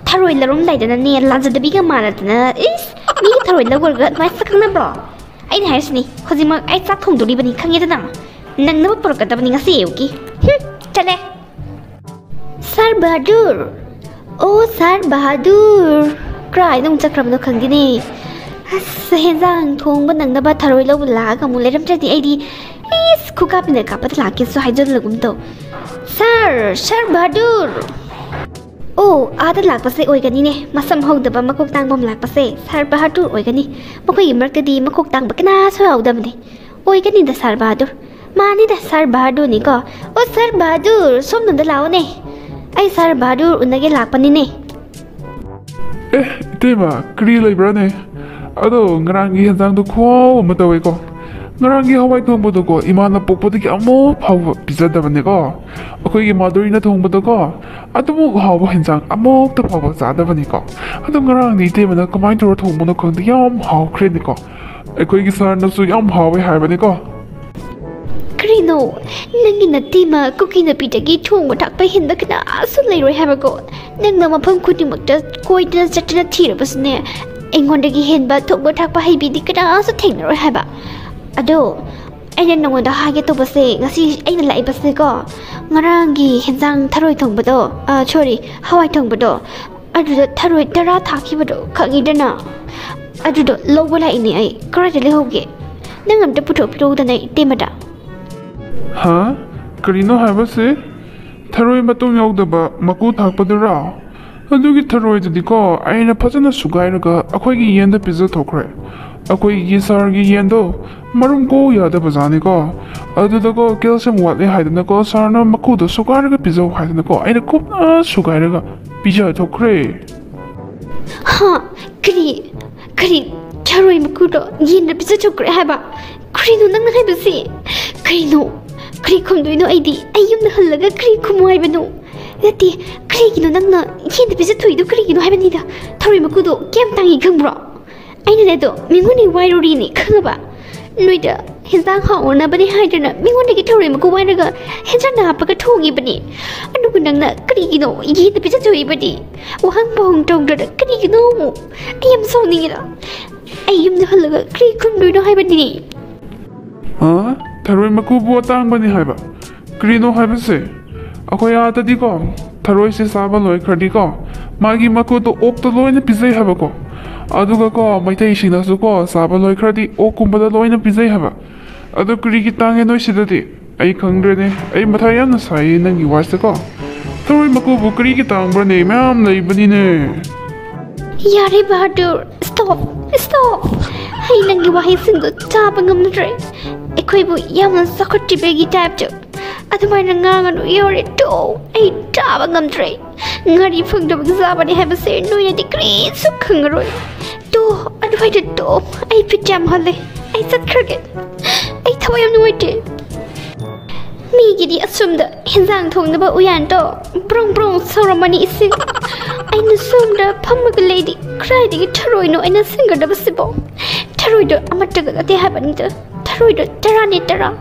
ꯊꯔꯣꯏ ꯂꯧꯔꯝꯗꯥꯏꯗꯅꯅꯦ ꯂꯥꯟꯖꯗꯕꯤꯒ ꯃꯥꯟꯅꯗꯅ ꯏꯁ ꯃꯤꯒꯤ ꯊꯔꯣꯏ ꯂꯧꯔꯒ ꯑꯗꯨꯃꯥꯏꯅ ꯁꯛꯈꯪꯅꯕ꯭ꯔꯣ ꯑꯩꯅ ꯍꯥꯏꯔꯤꯁꯤꯅꯤ ꯍꯧꯖꯤꯛꯃꯛ ꯑꯩ ꯆꯥꯛ ꯊꯣꯡꯗꯣꯔꯤꯕꯅꯤ ꯈꯪꯉꯦꯗꯅ ꯅꯪꯅꯕ ꯄꯨꯔꯛꯀꯗꯕꯅꯤ ꯉꯁꯤ ꯑꯌꯨꯛꯀꯤ ꯆꯠꯂꯦ ꯁꯥꯔ ꯕꯍꯥꯗꯨꯔ ꯑꯣ ꯁꯥꯔ ꯕꯍꯥꯗꯨꯔ ꯀꯔꯥꯏꯗ ꯑꯃꯨꯛ ꯆꯠꯈ꯭ꯔꯕꯅꯣ ꯈꯪꯗꯦꯅꯦ ꯑꯁ ꯍꯦꯟꯖꯥꯡ ꯊꯣꯡꯕ ꯅꯪꯅꯕ ꯊꯔꯣꯏ ꯂꯧꯕ ꯂꯥꯛꯑꯒ ꯑꯃꯨꯛ ꯂꯩꯔꯝꯗ꯭ꯔꯗꯤ ꯑꯩꯗꯤ ꯏꯁ ꯈꯨꯀꯥꯞꯄꯤꯅ ꯀꯥꯞꯄꯗ ꯂꯥꯛꯀꯦꯁꯨ ꯍꯥꯏꯖꯜꯂꯒꯨꯝ ꯇꯧ ꯁꯥꯔ ꯕꯍꯥꯗꯨꯔ ꯑꯣ ꯑꯥꯗ ꯂꯥꯛꯄꯁꯦ ꯑꯣꯏꯒꯅꯤꯅꯦ ꯃꯁꯝ ꯍꯧꯗꯕ ꯃꯀꯣꯛ ꯇꯥꯡꯕ ꯑꯃ ꯂꯥꯛꯄꯁꯦ ꯁꯥꯔ ꯕꯍꯥꯗꯨꯔ ꯑꯣꯏꯒꯅꯤ ꯃꯈꯣꯏꯒꯤ ꯃꯔꯛꯇꯗꯤ ꯃꯀꯣꯛ ꯇꯥꯡꯕ ꯀꯅꯥꯁꯨ ꯌꯥꯎꯗꯕꯅꯤ ꯑꯣꯏꯒꯅꯤꯗ ꯁꯥꯔ ꯕꯍꯥꯗꯨꯔ ꯃꯥꯅꯤꯗ ꯁꯥꯔ ꯕꯍꯥꯗꯨꯔꯅꯤꯀꯣ ꯑꯣ ꯁꯥꯔ ꯕꯍꯥꯗꯨꯔ ꯁꯣꯝꯗ ꯂꯥꯛꯑꯣꯅꯦ ꯑꯩ ꯁꯥꯔ ꯕꯍꯥꯗꯨꯔ ꯎꯅꯒꯦ ꯂꯥꯛꯄꯅꯤꯅꯦ 이때마 그리 레이브라네 아도 ngrangi 현장도 코 뭐 떠웨고 ngrangi 하와이 통보도고 이마나 뽁보드기 아무 파워 비자다버네고 어거기 마도리나 통보도고 아도 뭐 하와 현장 아무도 파워 자다버니고 아도 ngrangi 이때마나 그마이 들어 통보노 컨데 얌 하우 크레니고 어거기 사람도 얌 하와이 하이버니고 ꯀꯔꯤꯅꯣ ꯅꯪꯒꯤ ꯅꯠꯇꯦꯃ ꯀꯨꯀꯤꯅ ꯄꯤꯗꯒꯤ ꯊꯣꯡꯕ ꯊꯥꯛꯄ ꯍꯦꯟꯕ ꯀꯅꯥꯁꯨ ꯂꯩꯔꯣꯏ ꯍꯥꯏꯕꯀꯣ ꯅꯪꯅ ꯃꯐꯝ ꯈꯨꯗꯤꯡꯃꯛꯇ ꯀꯣꯏꯗꯅ ꯆꯠꯇꯅ ꯊꯤꯔꯕꯁꯨꯅꯦ ꯑꯩꯉꯣꯟꯗꯒꯤ ꯍꯦꯟꯕ ꯊꯣꯡꯕ ꯊꯥꯛꯄ ꯍꯩꯕꯤꯗꯤ ꯀꯅꯥꯁꯨ ꯊꯦꯡꯅꯔꯣꯏ ꯍꯥꯏꯕ ꯑꯗꯣ ꯑꯩꯅ ꯅꯉꯣꯟꯗ ꯍꯥꯏꯒꯦ ꯇꯧꯕꯁꯦ ꯉꯁꯤ ꯑꯩꯅ ꯂꯥꯛꯏꯕꯁꯦꯀꯣ ꯉꯔꯥꯡꯒꯤ ꯍꯦꯟꯖꯥꯡ ꯊꯔꯣꯏ ꯊꯣꯡꯕꯗꯣ ꯁꯣꯔꯤ ꯍꯋꯥꯏ ꯊꯣꯡꯕꯗꯣ ꯑꯗꯨꯗ ꯊꯔꯣꯏ 10 ꯊꯥꯛꯈꯤꯕꯗꯣ ꯈꯪꯉꯤꯗꯅ ꯑꯗꯨꯗꯣ ꯂꯧꯕ ꯂꯥꯛꯏꯅꯦ ꯑꯩ ꯀꯔꯥꯏꯗ ꯂꯩꯍꯧꯒꯦ ꯅꯪ ꯑꯝꯇ ꯄꯨꯊꯣꯛꯄꯤꯔꯛꯎꯗꯅ 이때마다 하? 그리노 하이버스? 타로이 마똥 야우다바 마쿠 탁바드라 ꯑꯗꯨꯒꯤ ꯊꯔꯣꯏꯗꯨꯗꯤꯀꯣ ꯑꯩꯅ ꯐꯖꯅ ꯁꯨꯒꯥꯏꯔꯒ ꯑꯩꯈꯣꯏꯒꯤ ꯌꯦꯟꯗ ꯄꯤꯖꯊꯣꯛꯈ꯭ꯔꯦ ꯑꯩꯈꯣꯏꯒꯤ ꯁꯥꯔꯒꯤ ꯌꯦꯟꯗꯣ ꯃꯔꯨꯝ ꯀꯣ ꯌꯥꯗꯕꯖꯥꯠꯅꯤꯀꯣ ꯑꯗꯨꯗꯀꯣ ꯀꯦꯜꯁꯤꯌꯝ ꯋꯥꯠꯂꯦ ꯍꯥꯏꯗꯅꯀꯣ ꯁꯥꯔꯅ ꯃꯀꯨꯗꯣ ꯁꯨꯒꯥꯏꯔꯒ ꯄꯤꯖꯧ ꯍꯥꯏꯗꯅꯀꯣ ꯑꯩꯅ ꯀꯨꯞꯅ ꯁꯨꯒꯥꯏꯔꯒ ꯄꯤꯖꯊꯣꯛꯈ꯭ꯔꯦ ꯍꯥ ꯀꯔꯤ ꯊꯔꯣꯏ ꯃꯀꯨꯗꯣ ꯌꯦꯟꯗ ꯄꯤꯖꯊꯣꯛꯈ꯭ꯔꯦ ꯍꯥꯏꯕ ꯀꯔꯤꯅꯣ ꯅꯪꯅ ꯍꯥꯏꯕꯁꯤ ꯀꯔꯤꯅꯣ ꯀꯔꯤ ꯈꯨꯝꯗꯣꯏꯅꯣ ꯑꯩꯗꯤ ꯑꯩ ꯌꯨꯝꯗ ꯍꯜꯂꯒ ꯀꯔꯤ ꯈꯨꯝꯃꯨ ꯍꯥꯏꯕꯅꯣ ꯅꯠꯇꯦ ꯀꯔꯤꯒꯤꯅꯣ ꯅꯪꯅ ꯌꯦꯟꯗ ꯄꯤꯖꯊꯣꯛꯏꯗꯣ ꯀꯔꯤꯒꯤꯅꯣ ꯍꯥꯏꯕꯅꯤꯗ ꯊꯔꯣꯏ ꯃꯀꯨꯗꯣ ꯀꯌꯥꯝ ꯇꯥꯡꯉꯤ ꯈꯪꯕ꯭ꯔꯣ ꯑꯩꯅꯅꯦ ꯑꯗꯣ ꯃꯤꯉꯣꯟꯗꯒꯤ ꯋꯥꯏꯔꯨꯔꯤꯅꯤ ꯈꯪꯉꯕ ꯅꯣꯏꯗ ꯍꯦꯟꯖꯥꯡ ꯍꯥꯎꯅꯕꯅꯤ ꯍꯥꯏꯗꯅ ꯃꯤꯉꯣꯟꯗꯒꯤ ꯊꯔꯣꯏ ꯃꯀꯨ ꯋꯥꯏꯔꯒ ꯍꯦꯟꯖꯥꯡ ꯍꯥꯞꯄꯒ ꯊꯣꯡꯉꯤꯕꯅꯤ ꯑꯗꯨꯒ ꯅꯪꯅ ꯀꯔꯤꯒꯤꯅꯣ ꯌꯦꯟꯗ ꯄꯤꯖꯊꯣꯛꯏꯕꯗꯤ ꯋꯥꯍꯪ ꯄꯥꯎꯍꯪ ꯇꯧꯗ꯭ꯔꯗ ꯀꯔꯤꯒꯤꯅꯣ ꯑꯩ ꯌꯥꯝ ꯁꯥꯎꯅꯤꯡꯉꯤꯗ ꯑꯩ ꯌꯨꯝꯗ ꯍꯜꯂꯒ ꯀꯔꯤ ꯈꯨꯝꯗꯣꯏꯅꯣ ꯍꯥꯏꯕꯅꯤ 타로이 마쿠부 땅바니 하이바 그리노 하이버스 ꯑꯩꯈꯣꯏ ꯑꯥꯗꯗꯤꯀꯣ ꯊꯔꯣꯏꯁꯦ ꯆꯥꯕ ꯂꯣꯏꯈ꯭ꯔꯗꯤꯀꯣ ꯃꯥꯒꯤ ꯃꯀꯨꯗꯣ ꯑꯣꯛꯇ ꯂꯣꯏꯅ ꯄꯤꯖꯩ ꯍꯥꯏꯕꯀꯣ ꯑꯗꯨꯒꯀꯣ ꯃꯩꯇꯩꯁꯤꯡꯅꯁꯨꯀꯣ ꯆꯥꯕ ꯂꯣꯏꯈ꯭ꯔꯗꯤ ꯑꯣꯛꯀꯨꯝꯕꯗ ꯂꯣꯏꯅ ꯄꯤꯖꯩ ꯍꯥꯏꯕ ꯑꯗꯨ ꯀꯔꯤꯒꯤ ꯇꯥꯡꯉꯦ ꯅꯣꯏ ꯁꯤꯗꯗꯤ ꯑꯩ ꯈꯪꯗ꯭ꯔꯦꯅꯦ ꯑꯩ ꯃꯊꯥ ꯌꯥꯝꯅ ꯁꯥꯏꯌꯦ ꯅꯪꯒꯤ ꯋꯥꯁꯦꯀꯣ ꯊꯔꯣꯏ ꯃꯀꯨꯕꯨ ꯀꯔꯤꯒꯤ ꯇꯥꯡꯕ꯭ꯔꯅꯦ ꯃꯌꯥꯝ ꯂꯩꯕꯅꯤꯅꯦ ꯌꯥꯔꯦ ꯕꯍꯥꯗꯨꯔ ꯁ꯭ꯇꯣꯞ ꯑꯩ ꯅꯪꯒꯤ ꯋꯥꯍꯩꯁꯤꯡꯗꯣ ꯇꯥꯕ ꯉꯝꯗ꯭ꯔꯦ ꯑꯩꯈꯣꯏꯕꯨ ꯌꯥꯝꯅ ꯆꯥꯎꯈꯠꯇ꯭ꯔꯤꯕꯒꯤ ꯇꯥꯏꯞꯇ ꯑꯗꯨꯃꯥꯏꯅ ꯉꯥꯡꯒꯅꯨ ꯌꯥꯔꯦ ꯑꯩ ꯇꯥꯕ ꯉꯝꯗ꯭ꯔꯦ ꯉꯥꯔꯤ ꯐꯪꯗꯕꯒꯤ ꯆꯥꯕꯅꯤ ꯍꯥꯏꯕꯁꯦ ꯅꯣꯏꯅꯗꯤ ꯀꯔꯤꯁꯨ ꯈꯪꯉꯔꯣꯏ ꯑꯗꯨꯋꯥꯏꯗ ꯑꯩ ꯐꯤꯠ ꯌꯥꯝ ꯍꯜꯂꯦ ꯑꯩ ꯆꯠꯈ꯭ꯔꯒꯦ ꯑꯩ ꯊꯋꯥꯏ ꯌꯥꯝ ꯅꯨꯡꯉꯥꯏꯇꯦ ꯃꯤꯒꯤꯗꯤ ꯑꯁꯨꯝꯗ ꯍꯦꯟꯖꯥꯡ ꯊꯣꯡꯅꯕ ꯎꯌꯥꯟꯗꯣ ꯕ꯭ꯔꯣꯡ ꯁꯧꯔꯝꯃꯅꯤ ꯏꯁꯤꯡ ꯑꯩꯅ ꯁꯣꯝꯗ ꯐꯝꯃꯒ ꯂꯩꯗꯤ ꯀꯗꯥꯏꯗꯒꯤ ꯊꯔꯣꯏꯅꯣ ꯑꯩꯅ ꯁꯤꯡꯒꯗꯕꯁꯤꯕꯣ ꯊꯔꯣꯏꯗꯣ ꯑꯃꯠꯇꯒ ꯅꯠꯇꯦ ꯍꯥꯏꯕꯅꯤꯗ ꯊꯔꯣꯏꯗꯣ 10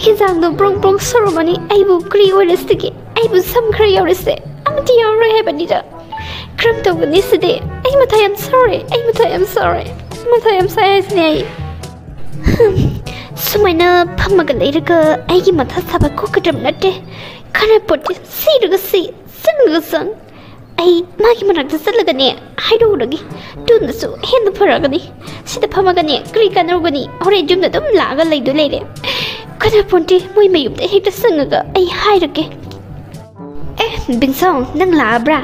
ꯍꯦꯟꯖꯥꯡꯗꯣ ꯕ꯭ꯔꯣꯡ ꯁꯧꯔꯝꯃꯅꯤ ꯑꯩꯕꯨ ꯀꯔꯤ ꯑꯣꯏꯔꯁꯤꯒꯦ ꯑꯩꯕꯨ ꯁꯝ ꯈꯔ ꯌꯥꯎꯔꯤꯁꯦ ꯑꯃꯠꯇ ꯌꯥꯎꯔꯣꯏ ꯍꯥꯏꯕꯅꯤꯗ ꯀꯔꯝ ꯇꯧꯒꯅꯤ ꯁꯤꯗꯤ ꯑꯩ ꯃꯊꯥ ꯌꯥꯝ ꯁꯥꯔꯦ ꯃꯊꯥ ꯌꯥꯝ ꯁꯥꯏ ꯍꯥꯏꯁꯤꯅꯦ ꯑꯩ ꯁꯨꯃꯥꯏꯅ ꯐꯝꯃꯒ ꯂꯩꯔꯒ ꯑꯩꯒꯤ ꯃꯊꯥ ꯁꯥꯕ ꯀꯣꯛꯀꯗꯕ ꯅꯠꯇꯦ ꯈꯟꯅꯄꯣꯠꯇꯤ ꯁꯤꯔꯒ ꯆꯪꯉꯒ ꯆꯪ ꯑꯩ ꯃꯥꯒꯤ ꯃꯅꯥꯛꯇ ꯆꯠꯂꯒꯅꯦ ꯍꯥꯏꯗꯣꯛꯎꯔꯒꯦ ꯑꯗꯨꯅꯁꯨ ꯍꯦꯟꯅ ꯐꯔꯒꯅꯤ ꯁꯤꯗ ꯐꯝꯃꯒꯅꯦ ꯀꯔꯤ ꯀꯥꯟꯅꯔꯨꯒꯅꯤ ꯍꯣꯔꯦꯟ ꯌꯨꯝꯗ ꯑꯗꯨꯝ ꯂꯥꯛꯑꯒ ꯂꯩꯔꯦ ꯈꯟꯅꯄꯣꯠꯇꯤ ꯃꯣꯏ ꯃꯌꯨꯝꯗ ꯍꯦꯛꯇ ꯆꯪꯉꯒ ꯑꯩ ꯍꯥꯏꯔꯒꯦ ꯕꯤꯡꯁꯣꯡ ꯅꯪ ꯂꯥꯛꯑꯕ꯭ꯔꯥ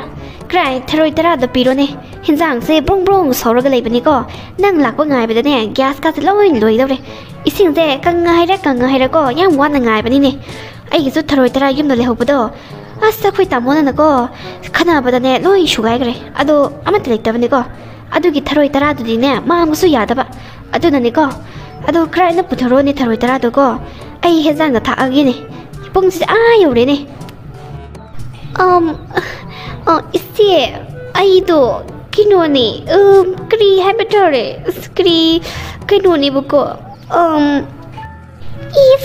ꯀꯔꯥꯏ ꯊꯔꯣꯏ 10ꯗꯣ ꯄꯤꯔꯣꯅꯦ เห็นจางเซ่บร่งบร่งสาวกันเลยปนี่ก็นั่งหลักว่าง่ายไปแล้วเนี่ยแก๊สก็จะลอยลอยแล้วเลยอีสิ่งเซ่กังง่ายแล้วก็ย่างวันง่ายไปนี่เนี่ยไอ้สุดทรอยตรายยุ่มนั่นเลยหัวปะอาสักคุยตามมันนะก็ขนาดปะเนี่ยลอยชูไกกันเลยอะดูอามันติดแต่ปนี่ก็อะดูกิทรอยตราดูดีเนี่ยมามุสุยาดปะอะดูนั่นนี่ก็อะดูใครนับปุถุโรนี่ทรอยตราดูก็ไอ้เห็นจางกับท่าอะไรเนี่ยปุ่งจะอยู่เลยเนี่ยอีเซ่ไอ้ดูกินวันนี้กรีให้ไปเจอเลยกรีกินวันนี้บุกอีฟ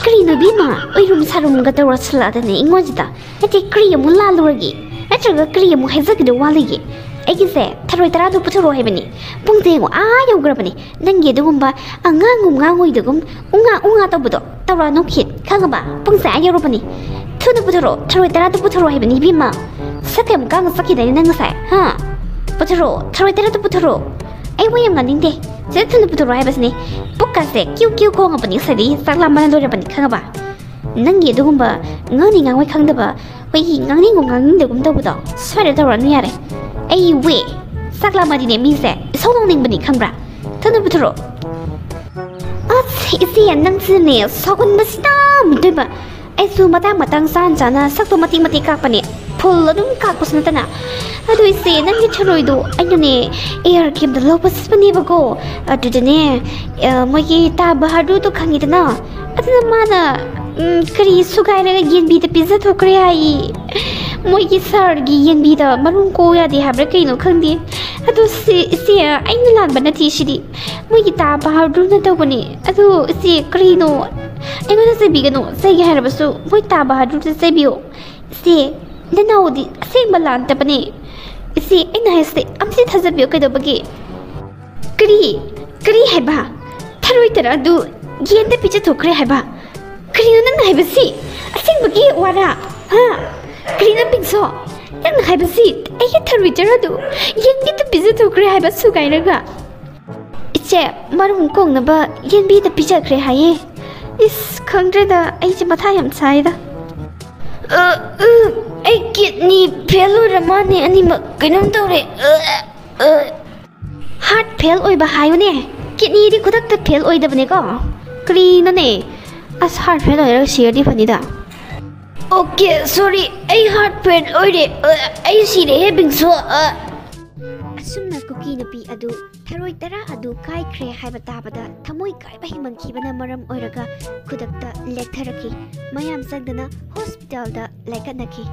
กรีนบีมาไอ้รุมซารุมกันตัวสลัดเนี่ยingwaจิตาไอ้ที่กรีมุลาลูรกิไอ้เจ้าก็กรีมุให้สักเดียววันเลยไอ้กิเซ่ทารวยตราดูพุทธโรให้บันนี่ปุ่งเจงว่าอยู่กระบันนี่นั่งเยดูกุมบ้าง่างวยดูกุมอุ้งตัวบุตรตัวเรานุขิดข้างบ้าปุ่งเซ่อยู่รูปนี่ทุนพุทธโรทารวยตราดูพุทธโรให้บันนี่บีมาสักแค่มุกังสักกี่เดือนนั่งเซ่ฮะพุทธโรทารวยตราดูพุทธโรไอ้ว่ายังงั้นดิ้งเดเจ้าทุนพุทธโรให้บันนี่ปุ๊กกาเซ่คิวโกงบันนี่สิสักลำมันโดนบันนี่ข้างบ้านั่งเยดูกุมบ้างานนี่งานไว้ข้างเดบ้าไว้หิงงานนี่งานเด็กกุมตัวบุตรสวัสดีตัวเราเนี่ยเลยไอ้เว่สักลำมาดีเนี่ยมีเซ่ส่งน้องนิ่งบันนี่ข้างบ้าทุนพุทธโรเสียนั่งซื้อเนี่ยสกุลบัสตามด้วยบ้าไอ้ซูมาตั้งซานจานะสักตัวมาตีกากปะเนี่ยพูดแล้วนุ่มกากกุศลตันะดูเสียนั่งยิ่งชรวยดูไอ้เนี่ยคิมเดลปัสปนี่บกูดูเนี่ยเมื่อกี้ตาบาดูตัวขังยี่ตันะอันนั้นมานะครีสุกายเลยยินบีแต่พิซซ่าทุกเรื่องเมื่อกี้สาร์กียินบีแต่มารุงโกยาดีฮับเรกินขังดีดูเสียไอ้นี่หลานบันทีสิดิเมื่อกี้ตาบาดูนั่นตัวนี้ดูเสียครีโนไอ้ก็จะเสียบีกันโนเสียแค่ระเบิดสู้เมื่อตาบาดูจะเสียบิวเสียนั่นเอาดิเสียงบาลานแต่ปนี่เสียไอ้นายเสียอัมสิทัศน์บิวกันตัวบักกี้ครีให้บ้าถ้ารู้แต่ละดูเย็นแต่พิจารณาครีให้บ้าครีนั่นให้บ้าสิเสียงบักกี้วาระฮะครีนั่นเป็นโซ่นั่นให้บ้าสิไอ้ยันถ้ารู้แต่ละดูเย็นแต่พิจารณาครีให้บ้าสู้กันเลยก็เจ๊มารุงกงนะบ้าเย็นบีแต่พิจารณาครีให้ครั้งแรกไอ้จะมาท่ายำใช้ละไอ้กิดนี่เพลอร์มาเนี่ยอันนี้มากินน้ำตัวเลยฮาร์ดเพลออยบ้าหายวะเนี่ยกิดนี่ที่คุดักแต่เพลออยเดบเนี่ยก็กรีนั่นเองฮาร์ดเพลออยแล้วเสียดีพันนี่ด่าโอเค sorry ไอ้ฮาร์ดเพลออยเดไอ้สีเดบิงซัวซุ่มนักกุกีนปีอดูทารอยตระอดูไกเครให้บัตาบัดทำไมไกไปมังคีบันมารำออยรักคุดักตะเล็กทารักีมายามสักดนะฮอสพิทอลดะเล็กนักกี